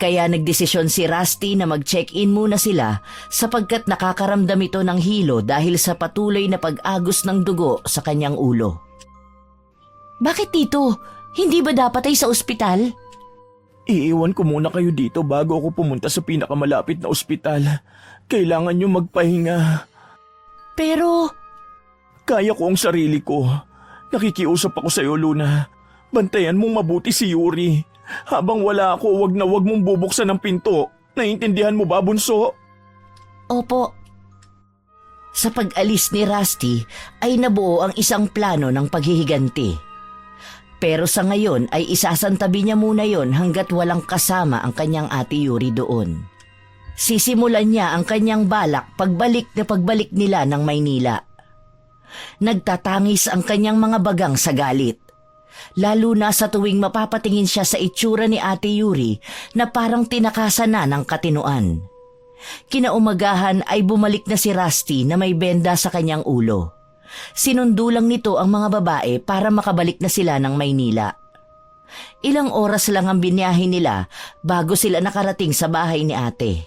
[SPEAKER 1] Kaya nagdesisyon si Rusty na mag-check-in muna sila sapagkat nakakaramdam ito ng hilo dahil sa patuloy na pag-agos ng dugo sa kanyang ulo. Bakit dito? Hindi ba dapat ay sa ospital?
[SPEAKER 2] Iiwan ko muna kayo dito bago ako pumunta sa pinakamalapit na ospital. Kailangan nyo magpahinga.
[SPEAKER 1] Pero...
[SPEAKER 2] Kaya ko ang sarili ko. Nakikiusap ako sa iyo, Luna. Bantayan mong mabuti si Yuri. Habang wala ako, wag mong bubuksan ang pinto. Naiintindihan mo ba, bunso?
[SPEAKER 1] Opo. Sa pag-alis ni Rusty ay nabuo ang isang plano ng paghihiganti. Pero sa ngayon ay isasantabi niya muna yon hanggat walang kasama ang kanyang Ate Yuri doon. Sisimulan niya ang kanyang balak pagbalik nila ng Maynila. Nagtatangis ang kanyang mga bagang sa galit. Lalo na sa tuwing mapapatingin siya sa itsura ni Ate Yuri na parang tinakasan na ng katinuan. Kinaumagahan ay bumalik na si Rusty na may benda sa kanyang ulo. Sinundo lang nito ang mga babae para makabalik na sila ng Maynila. Ilang oras lang ang biniyahe nila bago sila nakarating sa bahay ni ate.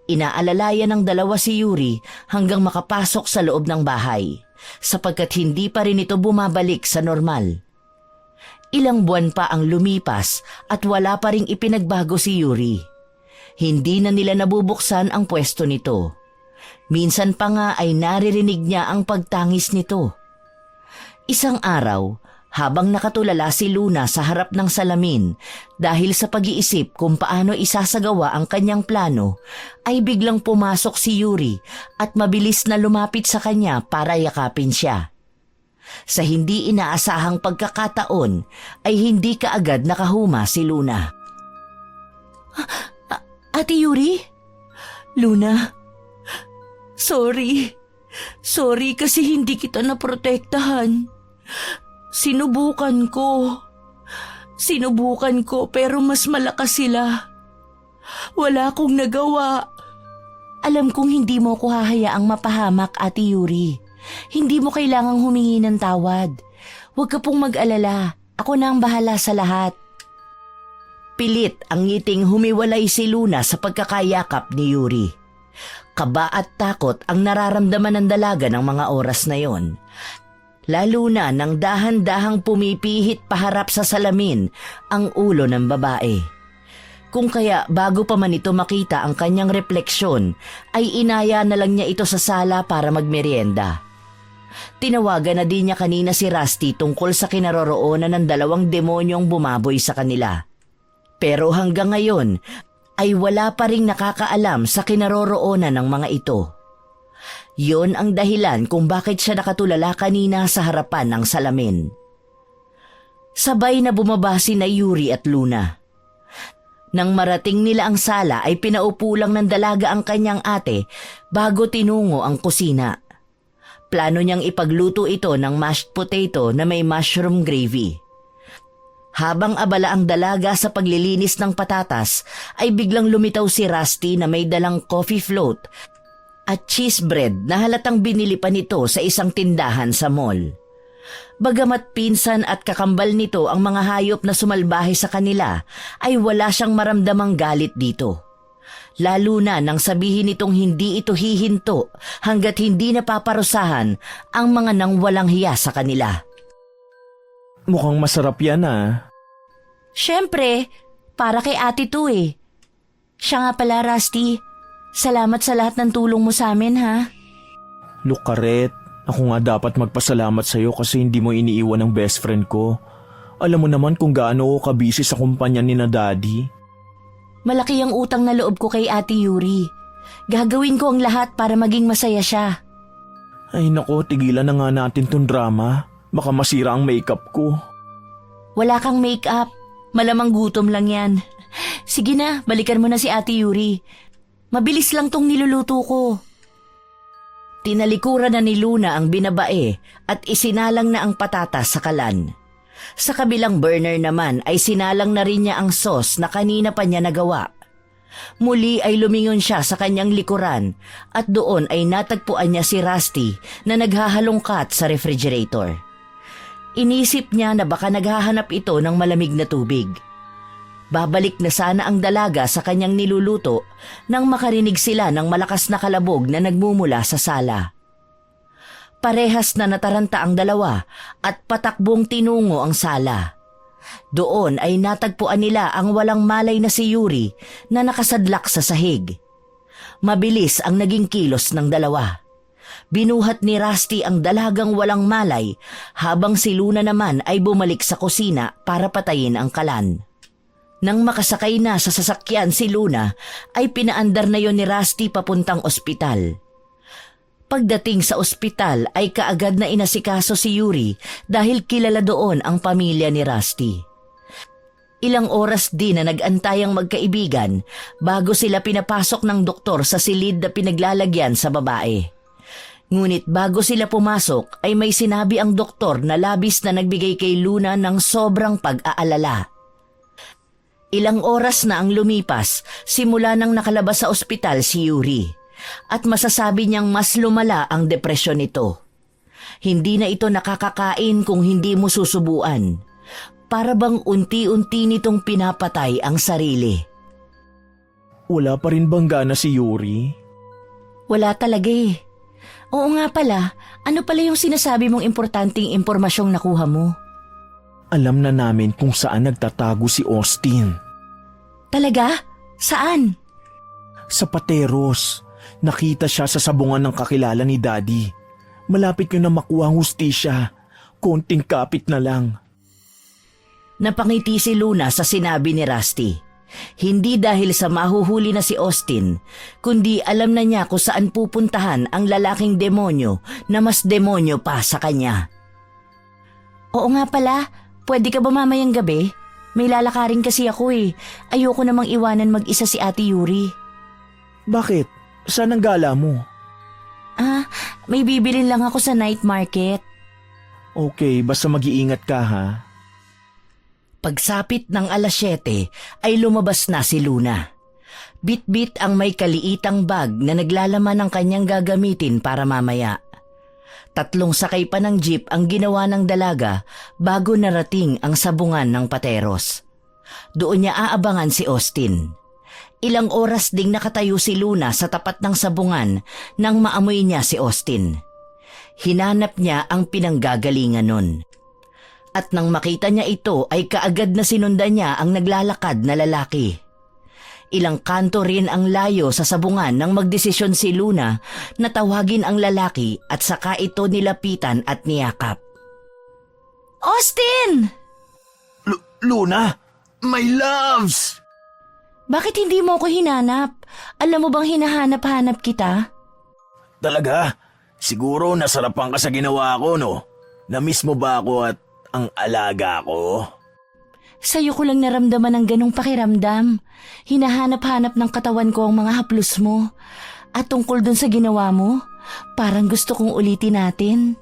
[SPEAKER 1] Inaalalayan ng dalawa si Yuri hanggang makapasok sa loob ng bahay sapagkat hindi pa rin ito bumabalik sa normal. Ilang buwan pa ang lumipas at wala pa ring ipinagbago si Yuri. Hindi na nila nabubuksan ang pwesto nito. Minsan pa nga ay naririnig niya ang pagtangis nito. Isang araw, habang nakatulala si Luna sa harap ng salamin dahil sa pag-iisip kung paano isasagawa ang kanyang plano, ay biglang pumasok si Yuri at mabilis na lumapit sa kanya para yakapin siya. Sa hindi inaasahang pagkakataon ay hindi kaagad nakahuma si Luna. Ate Yuri? Luna? Sorry. Sorry kasi hindi kita naprotektahan. Sinubukan ko pero mas malakas sila. Wala akong nagawa. Alam kong hindi mo ko hahayaang mapahamak, Ate Yuri. Hindi mo kailangang humingi ng tawad. Huwag ka pong mag-alala. Ako na ang bahala sa lahat. Pilit ang ngiting humiwalay si Luna sa pagkakayakap ni Yuri. Kaba at takot ang nararamdaman ng dalaga ng mga oras na yon. Lalo na nang dahan-dahang pumipihit paharap sa salamin ang ulo ng babae. Kung kaya bago pa man ito makita ang kanyang refleksyon, ay inaya na lang niya ito sa sala para magmerienda. Tinawagan na din niya kanina si Rusty tungkol sa kinaroroonan ng dalawang demonyong bumaboy sa kanila. Pero hanggang ngayon ay wala pa ring nakakaalam sa kinaroroonan ng mga ito. Yon ang dahilan kung bakit siya nakatulala kanina sa harapan ng salamin. Sabay na bumaba sina Yuri at Luna. Nang marating nila ang sala ay pinaupo lang ng dalaga ang kanyang ate bago tinungo ang kusina. Plano niyang ipagluto ito ng mashed potato na may mushroom gravy. Habang abala ang dalaga sa paglilinis ng patatas, ay biglang lumitaw si Rusty na may dalang coffee float at cheese bread na halatang binili pa nito sa isang tindahan sa mall. Bagamat pinsan at kakambal nito ang mga hayop na sumalbahe sa kanila, ay wala siyang maramdamang galit dito. Lalo na nang sabihin nitong hindi ito hihinto hanggat hindi napaparusahan ang mga nang walang hiya sa kanila.
[SPEAKER 2] Mukhang masarap yan
[SPEAKER 1] Siyempre, para kay ate to eh. Siya nga pala, Rusty. Salamat sa lahat ng tulong mo sa amin, ha?
[SPEAKER 2] Lukaret, ako nga dapat magpasalamat sa'yo kasi hindi mo iniiwan ang best friend ko. Alam mo naman kung gaano ako kabisi sa kumpanya ni na Daddy.
[SPEAKER 1] Malaki ang utang na loob ko kay Ate Yuri. Gagawin ko ang lahat para maging masaya siya.
[SPEAKER 2] Ay nako, tigilan na nga natin tong drama. Baka masira ang makeup ko.
[SPEAKER 1] Wala kang make-up. Malamang gutom lang yan. Sige na, balikan mo na si Ate Yuri. Mabilis lang tong niluluto ko. Tinalikuran na ni Luna ang binabae at isinalang na ang patatas sa kalan. Sa kabilang burner naman ay sinalang na rin niya ang sauce na kanina pa niya nagawa. Muli ay lumingon siya sa kanyang likuran at doon ay natagpuan niya si Rusty na naghahalongkat sa refrigerator. Inisip niya na baka naghahanap ito ng malamig na tubig. Babalik na sana ang dalaga sa kanyang niluluto nang makarinig sila ng malakas na kalabog na nagmumula sa sala. Parehas na nataranta ang dalawa at patakbong tinungo ang sala. Doon ay natagpuan nila ang walang malay na si Yuri na nakasadlak sa sahig. Mabilis ang naging kilos ng dalawa. Binuhat ni Rusty ang dalagang walang malay habang si Luna naman ay bumalik sa kusina para patayin ang kalan. Nang makasakay na sa sasakyan si Luna ay pinaandar na yon ni Rusty papuntang ospital. Pagdating sa ospital ay kaagad na inasikaso si Yuri dahil kilala doon ang pamilya ni Rusty. Ilang oras din na nag-antayang magkaibigan bago sila pinapasok ng doktor sa silid na pinaglalagyan sa babae. Ngunit bago sila pumasok ay may sinabi ang doktor na labis na nagbigay kay Luna ng sobrang pag-aalala. Ilang oras na ang lumipas simula nang nakalabas sa ospital si Yuri at masasabi niyang mas lumala ang depresyon nito. Hindi na ito nakakakain kung hindi mo susubuan. Para bang unti-unti nitong pinapatay ang sarili.
[SPEAKER 2] Wala pa rin bang gana si Yuri?
[SPEAKER 1] Wala talaga eh. Oo nga pala, ano pala yung sinasabi mong importanteng impormasyong nakuha mo?
[SPEAKER 2] Alam na namin kung saan nagtatago si Austin.
[SPEAKER 1] Talaga? Saan?
[SPEAKER 2] Sa Pateros. Nakita siya sa sabungan ng kakilala ni Daddy. Malapit ko na makuha ang hustisya. Konting kapit na lang.
[SPEAKER 1] Napangiti si Luna sa sinabi ni Rusty. Hindi dahil sa mahuhuli na si Austin, kundi alam na niya kung saan pupuntahan ang lalaking demonyo na mas demonyo pa sa kanya. Oo nga pala, pwede ka ba mamayang gabi? May lalakarin kasi ako eh. Ayoko namang iwanan mag-isa si Ate Yuri.
[SPEAKER 3] Bakit? Saan ang gala mo?
[SPEAKER 1] May bibilin lang ako sa night market.
[SPEAKER 3] Okay, basta mag-iingat ka ha.
[SPEAKER 1] Pagsapit ng 7:00 ay lumabas na si Luna. Bit-bit ang may kaliitang bag na naglalaman ng kanyang gagamitin para mamaya. 3 sakay pa ng jeep ang ginawa ng dalaga bago narating ang sabungan ng Pateros. Doon niya aabangan si Austin. Ilang oras ding nakatayo si Luna sa tapat ng sabungan nang maamoy niya si Austin. Hinanap niya ang pinanggagalingan nun. At nang makita niya ito ay kaagad na sinundan niya ang naglalakad na lalaki. Ilang kanto rin ang layo sa sabungan nang magdesisyon si Luna na tawagin ang lalaki at saka ito nilapitan at niyakap. Austin!
[SPEAKER 3] Luna! My loves!
[SPEAKER 1] Bakit hindi mo ako hinanap? Alam mo bang hinahanap-hanap kita?
[SPEAKER 2] Talaga? Siguro nasarapan ka sa ginawa ko, no? Na-miss mo ba ako at ang alaga ko?
[SPEAKER 1] Sa'yo ko lang naramdaman ang ganong pakiramdam. Hinahanap-hanap ng katawan ko ang mga haplos mo. At tungkol dun sa ginawa mo, parang gusto kong ulitin natin.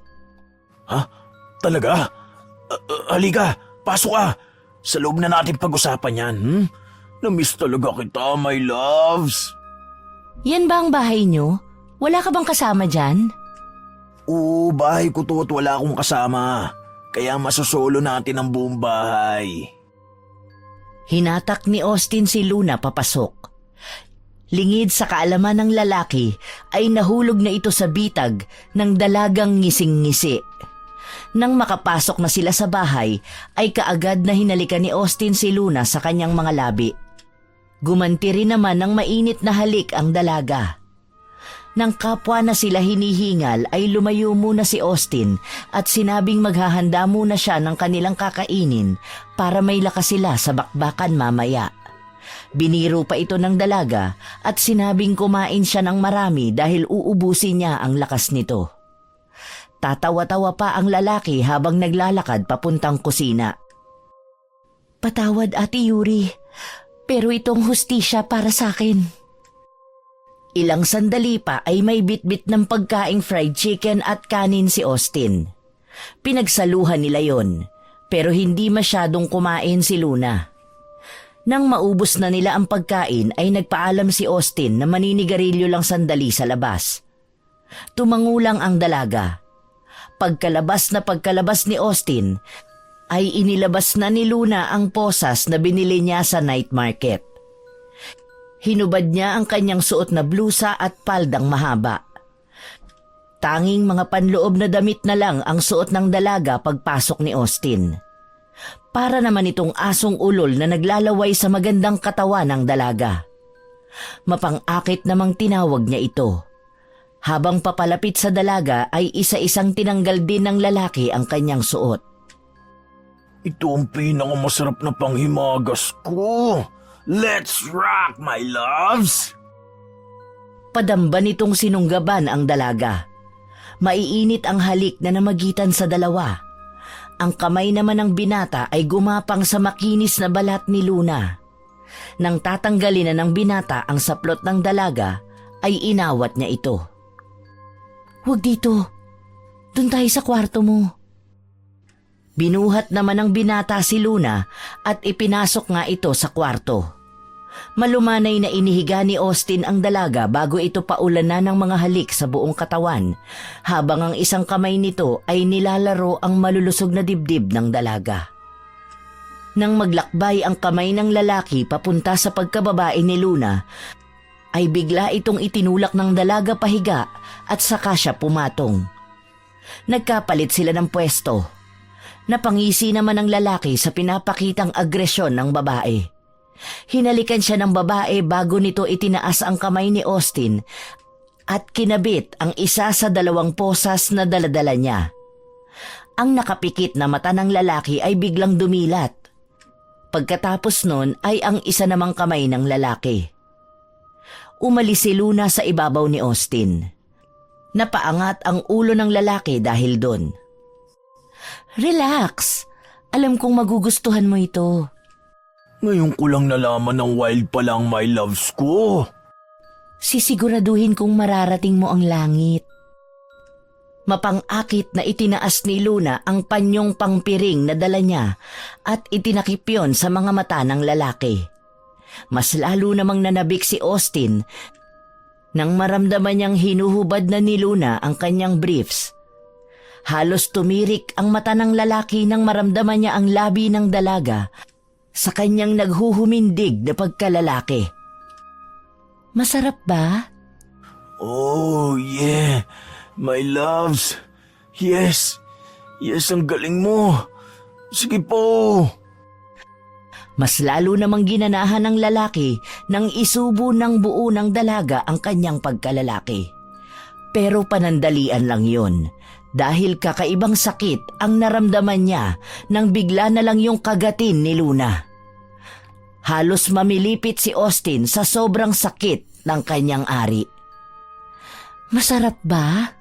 [SPEAKER 2] Ha? Talaga? Halika, pasok ka. Sa loob na natin pag-usapan yan, Na-miss talaga kita, my loves.
[SPEAKER 1] Yan ba ang bahay nyo? Wala ka bang kasama dyan?
[SPEAKER 2] Oo, bahay ko to at wala akong kasama. Kaya masosolo natin ang buong bahay.
[SPEAKER 1] Hinatak ni Austin si Luna papasok. Lingid sa kaalaman ng lalaki ay nahulog na ito sa bitag ng dalagang ngising-ngisi. Nang makapasok na sila sa bahay ay kaagad na hinalikan ni Austin si Luna sa kanyang mga labi. Gumanti rin naman ng mainit na halik ang dalaga. Nang kapwa na sila hinihingal ay lumayo muna si Austin at sinabing maghahanda muna siya ng kanilang kakainin para may lakas sila sa bakbakan mamaya. Biniro pa ito ng dalaga at sinabing kumain siya ng marami dahil uubusin niya ang lakas nito. Tatawa-tawa pa ang lalaki habang naglalakad papuntang kusina. Patawad, Ate Yuri, pero itong hustisya para sa akin. Ilang sandali pa ay may bitbit ng pagkaing fried chicken at kanin si Austin. Pinagsaluhan nila yon, pero hindi masyadong kumain si Luna. Nang maubos na nila ang pagkain ay nagpaalam si Austin na maninigarilyo lang sandali sa labas. Tumangulang ang dalaga. Pagkalabas ni Austin ay inilabas na ni Luna ang posas na binili niya sa night market. Hinubad niya ang kanyang suot na blusa at paldang mahaba. Tanging mga panloob na damit na lang ang suot ng dalaga pagpasok ni Austin. Para naman itong asong ulol na naglalaway sa magandang katawan ng dalaga. Mapang-akit namang tinawag niya ito. Habang papalapit sa dalaga ay isa-isang tinanggal din ng lalaki ang kanyang suot.
[SPEAKER 2] Ito ang pinakamasarap na panghimagas ko. Let's rock, my loves!
[SPEAKER 1] Padamba nitong sinunggaban ang dalaga. Maiinit ang halik na namagitan sa dalawa. Ang kamay naman ng binata ay gumapang sa makinis na balat ni Luna. Nang tatanggalin na ng binata ang saplot ng dalaga, ay inawat niya ito. Huwag dito. Doon tayo sa kwarto mo. Binuhat naman ng binata si Luna at ipinasok nga ito sa kwarto. Malumanay na inihiga ni Austin ang dalaga bago ito paulanan ng mga halik sa buong katawan, habang ang isang kamay nito ay nilalaro ang malulusog na dibdib ng dalaga. Nang maglakbay ang kamay ng lalaki papunta sa pagkababae ni Luna, ay bigla itong itinulak ng dalaga pahiga at saka siya pumatong. Nagkapalit sila ng pwesto. Napangisi naman ang lalaki sa pinapakitang agresyon ng babae. Hinalikan siya ng babae bago nito itinaas ang kamay ni Austin at kinabit ang isa sa 2 posas na daladala niya. Ang nakapikit na mata ng lalaki ay biglang dumilat. Pagkatapos nun ay ang isa namang kamay ng lalaki. Umalis si Luna sa ibabaw ni Austin. Napaangat ang ulo ng lalaki dahil doon. Relax. Alam kong magugustuhan mo ito.
[SPEAKER 2] Ngayon ko lang nalaman ng wild pa lang my loves ko.
[SPEAKER 1] Sisiguraduhin kong mararating mo ang langit. Mapang-akit na itinaas ni Luna ang panyong pangpiring na dala niya at itinakip yon sa mga mata ng lalaki. Mas lalo namang nanabik si Austin nang maramdaman niyang hinuhubad na ni Luna ang kanyang briefs. Halos tumirik ang mata ng lalaki nang maramdaman niya ang labi ng dalaga sa kanyang naghuhumindig na pagkalalaki. Masarap ba?
[SPEAKER 2] Oh, yeah. My loves. Yes. Yes, ang galing mo. Sige po.
[SPEAKER 1] Mas lalo namang ginanahan ng lalaki nang isubo ng buo ng dalaga ang kanyang pagkalalaki. Pero panandalian lang yon dahil kakaibang sakit ang naramdaman niya nang bigla na lang yung kagatin ni Luna. Halos mamilipit si Austin sa sobrang sakit ng kanyang ari. Masarap ba?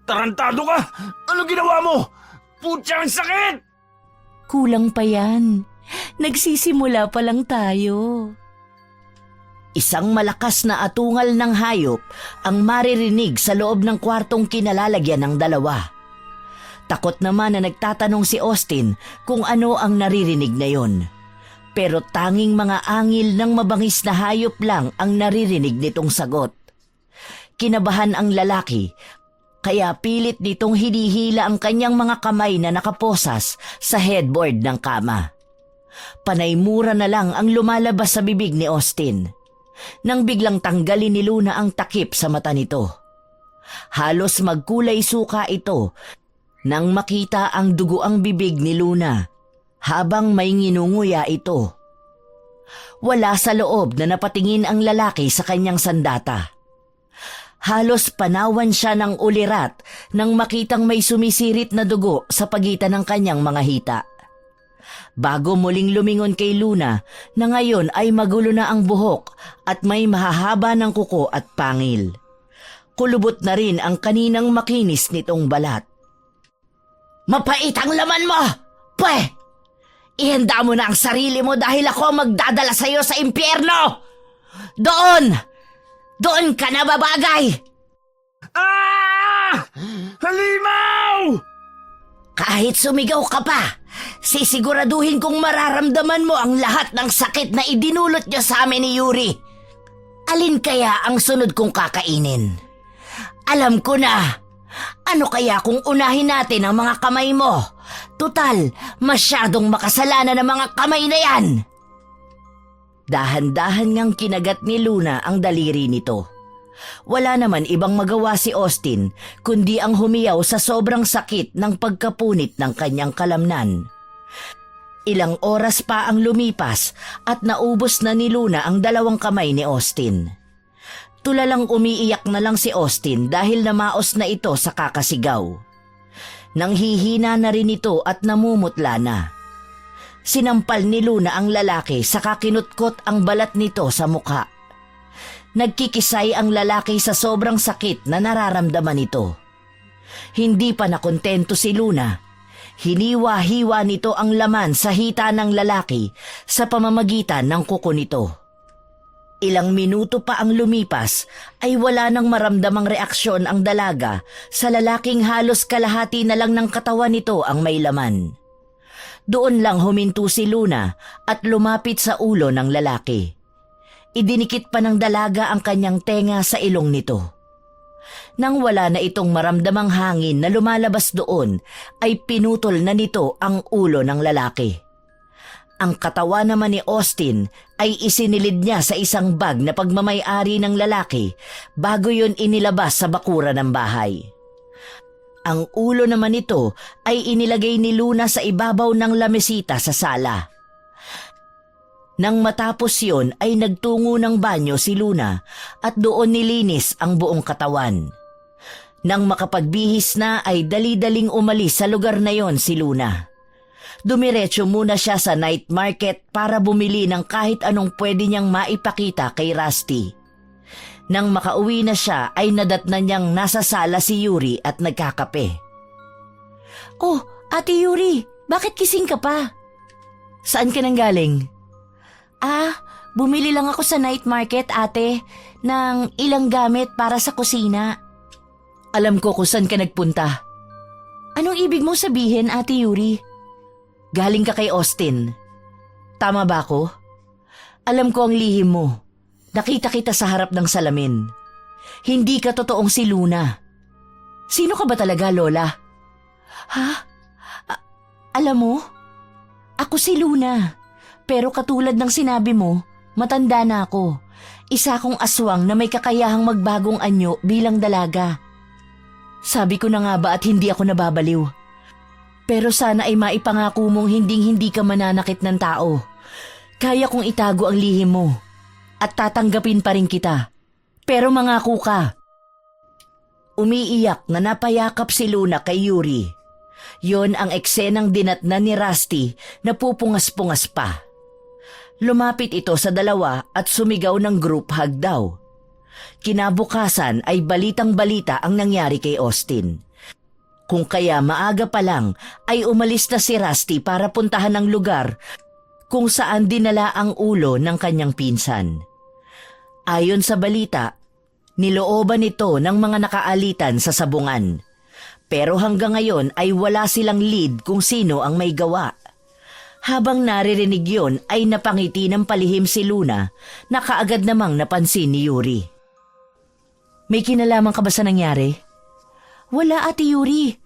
[SPEAKER 2] Tarantado ka! Ano ginawa mo? Putya, ang sakit!
[SPEAKER 1] Kulang pa yan. Nagsisimula pa lang tayo. Isang malakas na atungal ng hayop ang maririnig sa loob ng kwartong kinalalagyan ng dalawa. Takot naman na nagtatanong si Austin kung ano ang naririnig na yon. Pero tanging mga angil ng mabangis na hayop lang ang naririnig nitong sagot. Kinabahan ang lalaki, kaya pilit nitong hinihila ang kanyang mga kamay na nakaposas sa headboard ng kama. Panay-mura na lang ang lumalabas sa bibig ni Austin nang biglang tanggalin ni Luna ang takip sa mata nito. Halos magkulay suka ito nang makita ang dugoang bibig ni Luna habang may nginunguya ito. Wala sa loob na napatingin ang lalaki sa kanyang sandata. Halos panawan siya ng ulirat nang makitang may sumisirit na dugo sa pagitan ng kanyang mga hita. Bago muling lumingon kay Luna na ngayon ay magulo na ang buhok at may mahahaba ng kuko at pangil. Kulubot na rin ang kaninang makinis nitong balat. Mapait ang laman mo! Pwe! Ihanda mo na ang sarili mo dahil ako ang magdadala sa iyo sa impyerno! Doon! Doon ka na babagay!
[SPEAKER 2] Ah! Halimaw!
[SPEAKER 1] Kahit sumigaw ka pa, sisiguraduhin kong mararamdaman mo ang lahat ng sakit na idinulot niyo sa amin ni Yuri. Alin kaya ang sunod kong kakainin? Alam ko na. Ano kaya kung unahin natin ang mga kamay mo? Tutal, masyadong makasalanan ang mga kamay na yan. Dahan-dahan ngang kinagat ni Luna ang daliri nito. Wala naman ibang magawa si Austin kundi ang humiyaw sa sobrang sakit ng pagkapunit ng kanyang kalamnan. Ilang oras pa ang lumipas at naubos na ni Luna ang dalawang kamay ni Austin. Tulalang umiiyak na lang si Austin dahil namaos na ito sa kakasigaw. Nanghihina na rin ito at namumutla na. Sinampal ni Luna ang lalaki saka kinutkot ang balat nito sa mukha. Nagkikisay ang lalaki sa sobrang sakit na nararamdaman nito. Hindi pa nakontento si Luna. Hiniwa-hiwa nito ang laman sa hita ng lalaki sa pamamagitan ng kuko nito. Ilang minuto pa ang lumipas ay wala nang maramdamang reaksyon ang dalaga sa lalaking halos kalahati na lang ng katawan nito ang may laman. Doon lang huminto si Luna at lumapit sa ulo ng lalaki. Idinikit pa ng dalaga ang kanyang tenga sa ilong nito. Nang wala na itong maramdamang hangin na lumalabas doon, ay pinutol na nito ang ulo ng lalaki. Ang katawan naman ni Austin ay isinilid niya sa isang bag na pagmamay-ari ng lalaki bago yun inilabas sa bakura ng bahay. Ang ulo naman nito ay inilagay ni Luna sa ibabaw ng lamesita sa sala. Nang matapos yon ay nagtungo ng banyo si Luna at doon nilinis ang buong katawan. Nang makapagbihis na ay dali-daling umalis sa lugar na yon si Luna. Dumiretso muna siya sa night market para bumili ng kahit anong pwede niyang maipakita kay Rusty. Nang makauwi na siya ay nadatnan niyang nasa sala si Yuri at nagkakape. "Oh, Ate Yuri, bakit kising ka pa?" "Saan ka nang galing?" Bumili lang ako sa night market, ate, ng ilang gamit para sa kusina." "Alam ko kung saan ka nagpunta." "Anong ibig mo sabihin, Ate Yuri?" "Galing ka kay Austin. Tama ba ako? Alam ko ang lihim mo. Nakita kita sa harap ng salamin. Hindi ka totoong si Luna. Sino ka ba talaga, Lola?" "Ha? Alam mo? Ako si Luna. Pero katulad ng sinabi mo, matanda na ako. Isa akong aswang na may kakayahang magbagong anyo bilang dalaga. Sabi ko na nga ba at hindi ako nababaliw. Pero sana ay maipangako mong hinding-hindi ka mananakit ng tao. Kaya kong itago ang lihim mo. At tatanggapin pa rin kita. Pero mangako ka." Umiiyak na napayakap si Luna kay Yuri. Yon ang eksenang dinatnan ni Rusty na pupungas-pungas pa. Lumapit ito sa dalawa at sumigaw ng group hug daw. Kinabukasan ay balitang-balita ang nangyari kay Austin. Kung kaya maaga pa lang ay umalis na si Rusty para puntahan ang lugar kung saan dinala ang ulo ng kanyang pinsan. Ayon sa balita, nilooban ito ng mga nakaalitan sa sabungan. Pero hanggang ngayon ay wala silang lead kung sino ang may gawa. Habang naririnig yon ay napangiti ng palihim si Luna na kaagad namang napansin ni Yuri. "May kinalaman ka ba sa nangyari?" "Wala, Ate Yuri.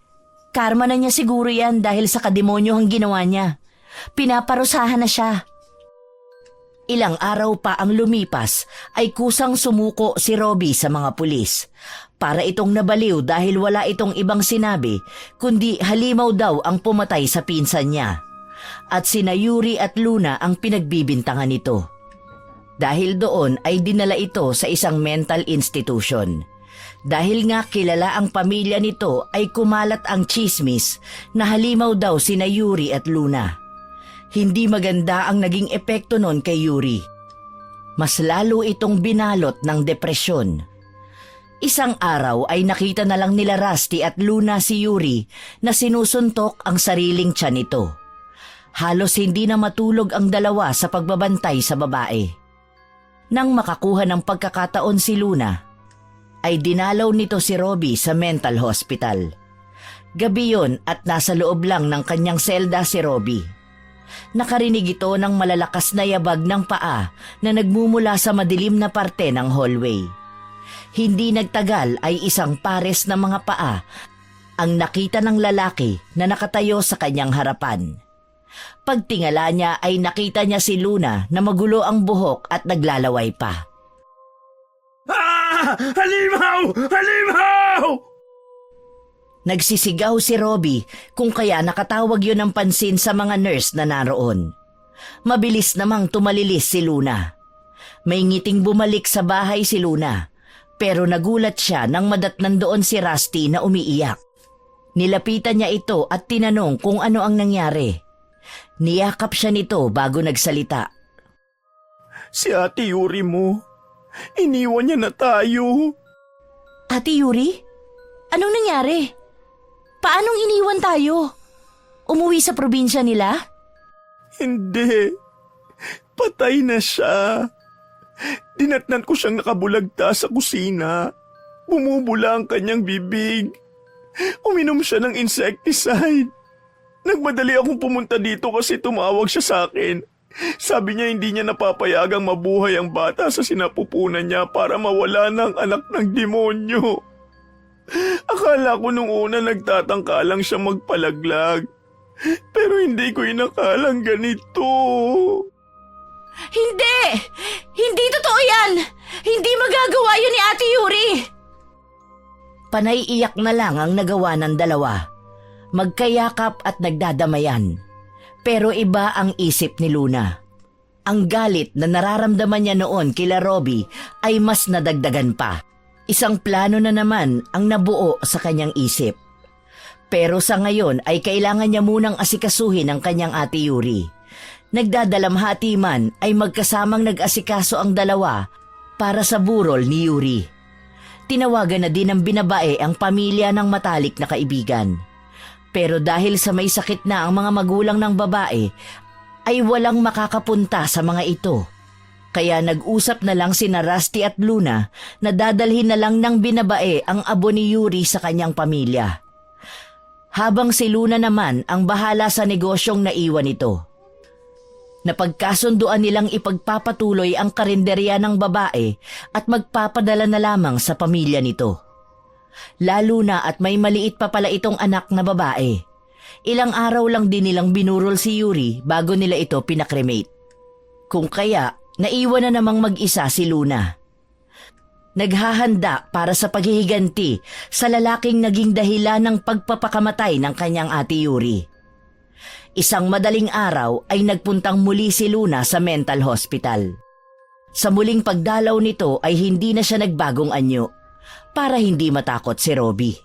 [SPEAKER 1] Karma na niya siguro yan dahil sa kademonyo ang ginawa niya. Pinaparusahan na siya." Ilang araw pa ang lumipas ay kusang sumuko si Robbie sa mga pulis. Para itong nabaliw dahil wala itong ibang sinabi kundi halimaw daw ang pumatay sa pinsan niya. At sina Yuri at Luna ang pinagbibintangan nito. Dahil doon ay dinala ito sa isang mental institution. Dahil nga kilala ang pamilya nito ay kumalat ang chismis na halimaw daw sina Yuri at Luna. Hindi maganda ang naging epekto nun kay Yuri. Mas lalo itong binalot ng depresyon. Isang araw ay nakita na lang nila Rusty at Luna si Yuri na sinusuntok ang sariling tiyan nito. Halos hindi na matulog ang dalawa sa pagbabantay sa babae. Nang makakuha ng pagkakataon si Luna, ay dinalaw nito si Robbie sa mental hospital. Gabi yon at nasa loob lang ng kanyang selda si Robbie. Nakarinig ito ng malalakas na yabag ng paa na nagmumula sa madilim na parte ng hallway. Hindi nagtagal ay isang pares na mga paa ang nakita ng lalaki na nakatayo sa kanyang harapan. Pagtingala niya ay nakita niya si Luna na magulo ang buhok at naglalaway pa.
[SPEAKER 3] Halimaw! Halimaw!
[SPEAKER 1] Nagsisigaw si Robbie kung kaya nakatawag yun ng pansin sa mga nurse na naroon. Mabilis namang tumalilis si Luna. May ngiting bumalik sa bahay si Luna. Pero nagulat siya nang madatnan doon si Rusty na umiiyak. Nilapitan niya ito at tinanong kung ano ang nangyari. Niyakap siya nito bago nagsalita.
[SPEAKER 3] Si Ate Yuri mo. Iniwan niya na tayo.
[SPEAKER 1] "Ate Yuri? Anong nangyari? Paanong iniwan tayo? Umuwi sa probinsya nila?"
[SPEAKER 3] Hindi. Patay na siya. Dinatnan ko siyang nakabulagta sa kusina. Bumubula ang kanyang bibig. Uminom siya ng insecticide. Nagmadali akong pumunta dito kasi tumawag siya sa akin. Sabi niya hindi niya napapayagang mabuhay ang bata sa sinapupunan niya para mawala ng anak ng demonyo. Akala ko nung una nagtatangka lang siya magpalaglag. Pero hindi ko inakalang ganito.
[SPEAKER 1] Hindi! Hindi totoo yan! Hindi magagawa yun ni Ate Yuri! Panay iyak na lang ang nagawa ng dalawa. Magkayakap at nagdadamayan. Pero iba ang isip ni Luna. Ang galit na nararamdaman niya noon kila Robbie ay mas nadagdagan pa. Isang plano na naman ang nabuo sa kanyang isip. Pero sa ngayon ay kailangan niya munang asikasuhin ang kanyang ate Yuri. Nagdadalamhati man ay magkasamang nag-asikaso ang dalawa para sa burol ni Yuri. Tinawagan na din ng binabae ang pamilya ng matalik na kaibigan. Pero dahil sa may sakit na ang mga magulang ng babae, ay walang makakapunta sa mga ito. Kaya nag-usap na lang sina Rusty at Luna na dadalhin na lang ng binabae ang abo ni Yuri sa kanyang pamilya. Habang si Luna naman ang bahala sa negosyong naiwan ito. Napagkasunduan nilang ipagpapatuloy ang karinderya ng babae at magpapadala na lamang sa pamilya nito. Lalo na at may maliit pa pala itong anak na babae. Ilang araw lang din nilang binurol si Yuri bago nila ito pinakremate. Kung kaya, naiwan na namang mag-isa si Luna. Naghahanda para sa paghihiganti sa lalaking naging dahilan ng pagpapakamatay ng kanyang ate Yuri. Isang madaling araw ay nagpuntang muli si Luna sa mental hospital. Sa muling pagdalaw nito ay hindi na siya nagbagong anyo para hindi matakot si Robbie.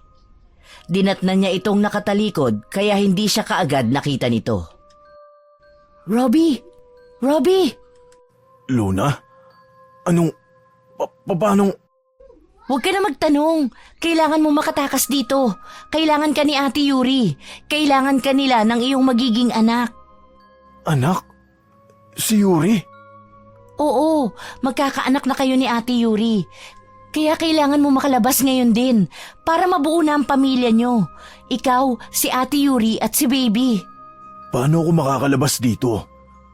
[SPEAKER 1] Dinatnan niya itong nakatalikod kaya hindi siya kaagad nakita nito. Robbie! Robbie!
[SPEAKER 3] Luna? Anong... paanong...
[SPEAKER 1] Huwag ka na magtanong. Kailangan mo makatakas dito. Kailangan ka ni Ate Yuri. Kailangan ka nila ng iyong magiging anak.
[SPEAKER 3] Anak? Si Yuri?
[SPEAKER 1] Oo, magkakaanak na kayo ni Ate Yuri. Kaya kailangan mo makalabas ngayon din para mabuo na ang pamilya nyo. Ikaw, si Ate Yuri at si Baby.
[SPEAKER 3] Paano ako makakalabas dito?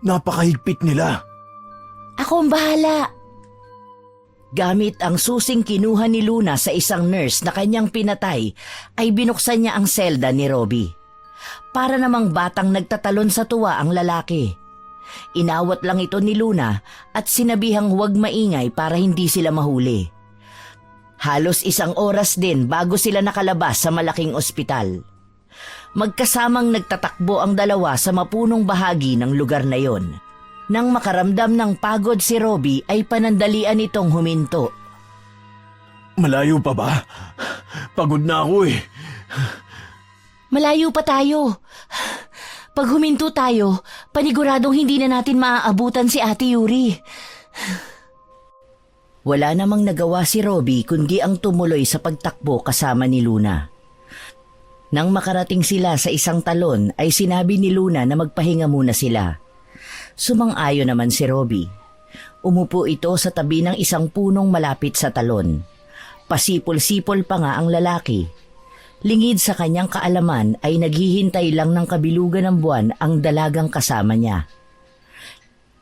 [SPEAKER 3] Napakahigpit nila.
[SPEAKER 1] Ako ang bahala. Gamit ang susing kinuha ni Luna sa isang nurse na kanyang pinatay, ay binuksan niya ang selda ni Robbie. Para namang batang nagtatalon sa tuwa ang lalaki. Inawat lang ito ni Luna at sinabihang huwag maingay para hindi sila mahuli. Halos 1 oras din bago sila nakalabas sa malaking ospital. Magkasamang nagtatakbo ang dalawa sa mapunong bahagi ng lugar na yon. Nang makaramdam ng pagod si Robbie ay panandalian itong huminto.
[SPEAKER 3] Malayo pa ba? Pagod na ako eh.
[SPEAKER 1] Malayo pa tayo. Pag huminto tayo, paniguradong hindi na natin maaabutan si Ate Yuri. Wala namang nagawa si Robbie kundi ang tumuloy sa pagtakbo kasama ni Luna. Nang makarating sila sa isang talon ay sinabi ni Luna na magpahinga muna sila. Sumang-ayon naman si Robbie. Umupo ito sa tabi ng isang punong malapit sa talon. Pasipol-sipol pa nga ang lalaki. Lingid sa kanyang kaalaman ay naghihintay lang ng kabilugan ng buwan ang dalagang kasama niya.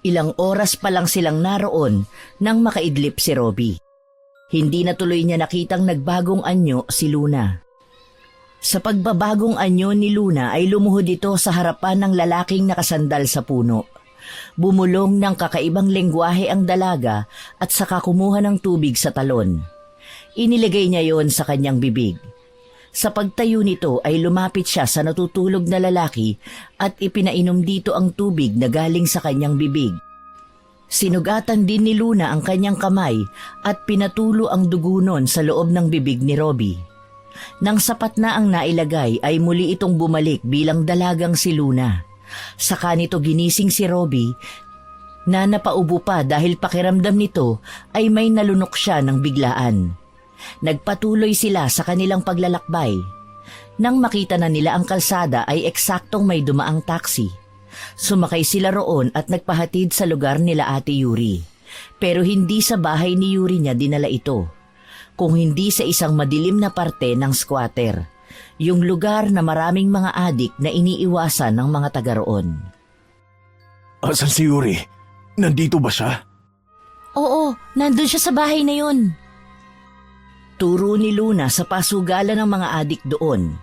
[SPEAKER 1] Ilang oras pa lang silang naroon nang makaidlip si Robbie. Hindi na tuloy niya nakitang nagbagong anyo si Luna. Sa pagbabagong anyo ni Luna ay lumuhod ito sa harapan ng lalaking nakasandal sa puno. Bumulong ng kakaibang lengguwahe ang dalaga at saka kumuha ng tubig sa talon. Inilagay niya yon sa kanyang bibig. Sa pagtayo nito ay lumapit siya sa natutulog na lalaki at ipinainom dito ang tubig na galing sa kanyang bibig. Sinugatan din ni Luna ang kanyang kamay at pinatulo ang dugo nun sa loob ng bibig ni Robbie. Nang sapat na ang nailagay ay muli itong bumalik bilang dalagang si Luna. Saka nito ginising si Robbie na napaubo pa dahil pakiramdam nito ay may nalunok siya ng biglaan. Nagpatuloy sila sa kanilang paglalakbay. Nang makita na nila ang kalsada ay eksaktong may dumaang taxi. Sumakay sila roon at nagpahatid sa lugar nila Ate Yuri. Pero hindi sa bahay ni Yuri niya dinala ito, kung hindi sa isang madilim na parte ng squatter. Yung lugar na maraming mga adik na iniiwasan ng mga taga roon.
[SPEAKER 3] Asan si Yuri? Nandito ba siya?
[SPEAKER 1] Oo, nandun siya sa bahay na yun. Turo ni Luna sa pasugalan ng mga adik doon.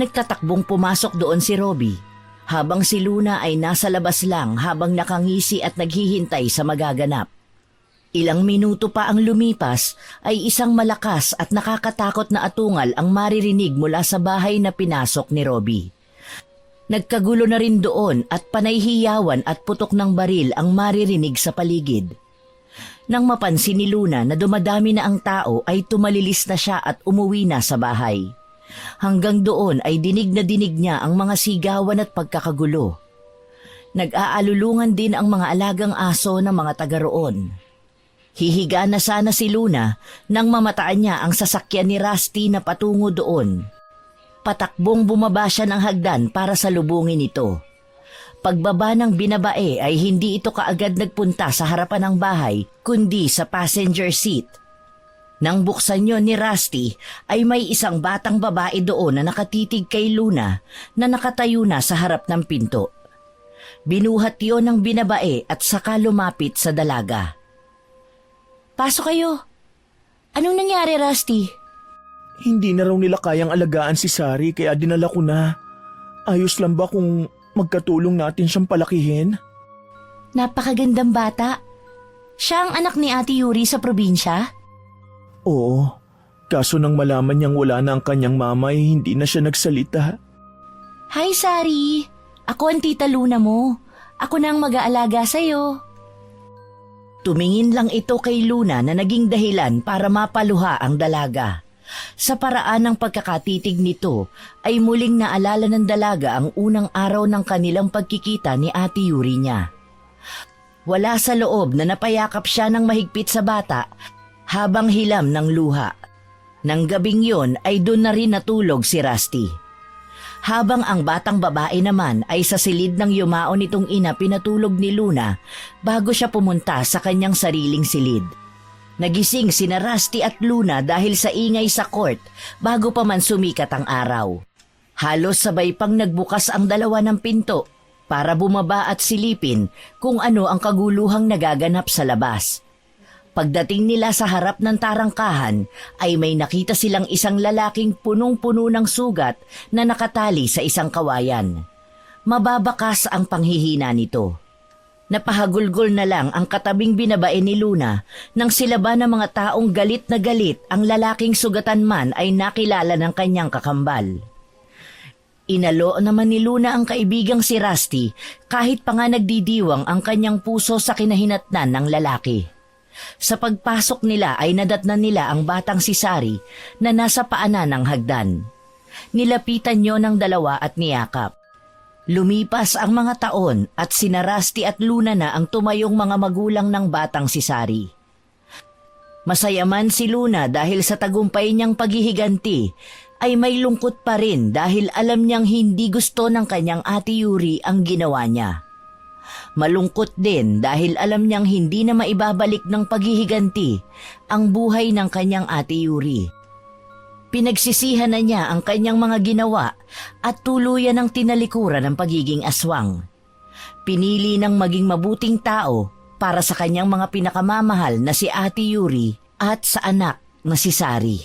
[SPEAKER 1] Nagtatakbong pumasok doon si Robbie, habang si Luna ay nasa labas lang habang nakangisi at naghihintay sa magaganap. Ilang minuto pa ang lumipas ay isang malakas at nakakatakot na atungal ang maririnig mula sa bahay na pinasok ni Robbie. Nagkagulo na rin doon at panayhiyawan at putok ng baril ang maririnig sa paligid. Nang mapansin ni Luna na dumadami na ang tao ay tumalilis na siya at umuwi na sa bahay. Hanggang doon ay dinig na dinig niya ang mga sigawan at pagkakagulo. Nag-aalulungan din ang mga alagang aso ng mga taga roon. Hihiga na sana si Luna nang mamataan niya ang sasakyan ni Rusty na patungo doon. Patakbong bumaba siya ng hagdan para salubungin ito. Pagbaba ng binabae ay hindi ito kaagad nagpunta sa harapan ng bahay kundi sa passenger seat. Nang buksan yon ni Rusty ay may isang batang babae doon na nakatitig kay Luna na nakatayo na sa harap ng pinto. Binuhat yon ng binabae at saka lumapit sa dalaga. "Pasok kayo. Anong nangyari, Rusty?"
[SPEAKER 3] Hindi na raw nila kayang alagaan si Sari kaya dinala ko na. Ayos lang ba kung magkatulong natin siyang palakihin?
[SPEAKER 1] Napakagandang bata. Siya ang anak ni Ate Yuri sa probinsya?
[SPEAKER 3] Oo, kaso nang malaman niyang wala na ang kanyang mama ay hindi na siya nagsalita.
[SPEAKER 1] Hi, Sari. Ako ang tita Luna mo. Ako na ang mag-aalaga sa'yo. Tumingin lang ito kay Luna na naging dahilan para mapaluha ang dalaga. Sa paraan ng pagkakatitig nito ay muling naalala ng dalaga ang unang araw ng kanilang pagkikita ni Ate Yuri niya. Wala sa loob na napayakap siya ng mahigpit sa bata habang hilam ng luha. Nang gabing yon ay doon na rin natulog si Rusty. Habang ang batang babae naman ay sa silid ng yumao nitong ina pinatulog ni Luna bago siya pumunta sa kanyang sariling silid. Nagising sina Rusty at Luna dahil sa ingay sa court bago pa man sumikat ang araw. Halos sabay pang nagbukas ang dalawa ng pinto para bumaba at silipin kung ano ang kaguluhang nagaganap sa labas. Pagdating nila sa harap ng tarangkahan ay may nakita silang isang lalaking punong-puno ng sugat na nakatali sa isang kawayan. Mababakas ang panghihina nito. Napahagulgol na lang ang katabing binabae ni Luna nang silaba ng mga taong galit na galit ang lalaking sugatan man ay nakilala ng kanyang kakambal. Inalo naman ni Luna ang kaibigang si Rusty kahit pa nga nagdidiwang ang kanyang puso sa kinahinatnan ng lalaki. Sa pagpasok nila ay nadatnan nila ang batang si Sari na nasa paanan ng hagdan. Nilapitan niyo ng dalawa at niyakap. Lumipas ang mga taon at sina Rusty at Luna na ang tumayong mga magulang ng batang si Sari. Masaya man si Luna dahil sa tagumpay niyang paghihiganti, ay may lungkot pa rin dahil alam niyang hindi gusto ng kanyang Ate Yuri ang ginawa niya. Malungkot din dahil alam niyang hindi na maibabalik ng paghihiganti ang buhay ng kanyang Ate Yuri. Pinagsisihan na niya ang kanyang mga ginawa at tuluyan ng tinalikuran ng pagiging aswang. Pinili ng maging mabuting tao para sa kanyang mga pinakamamahal na si Ate Yuri at sa anak na si Sari.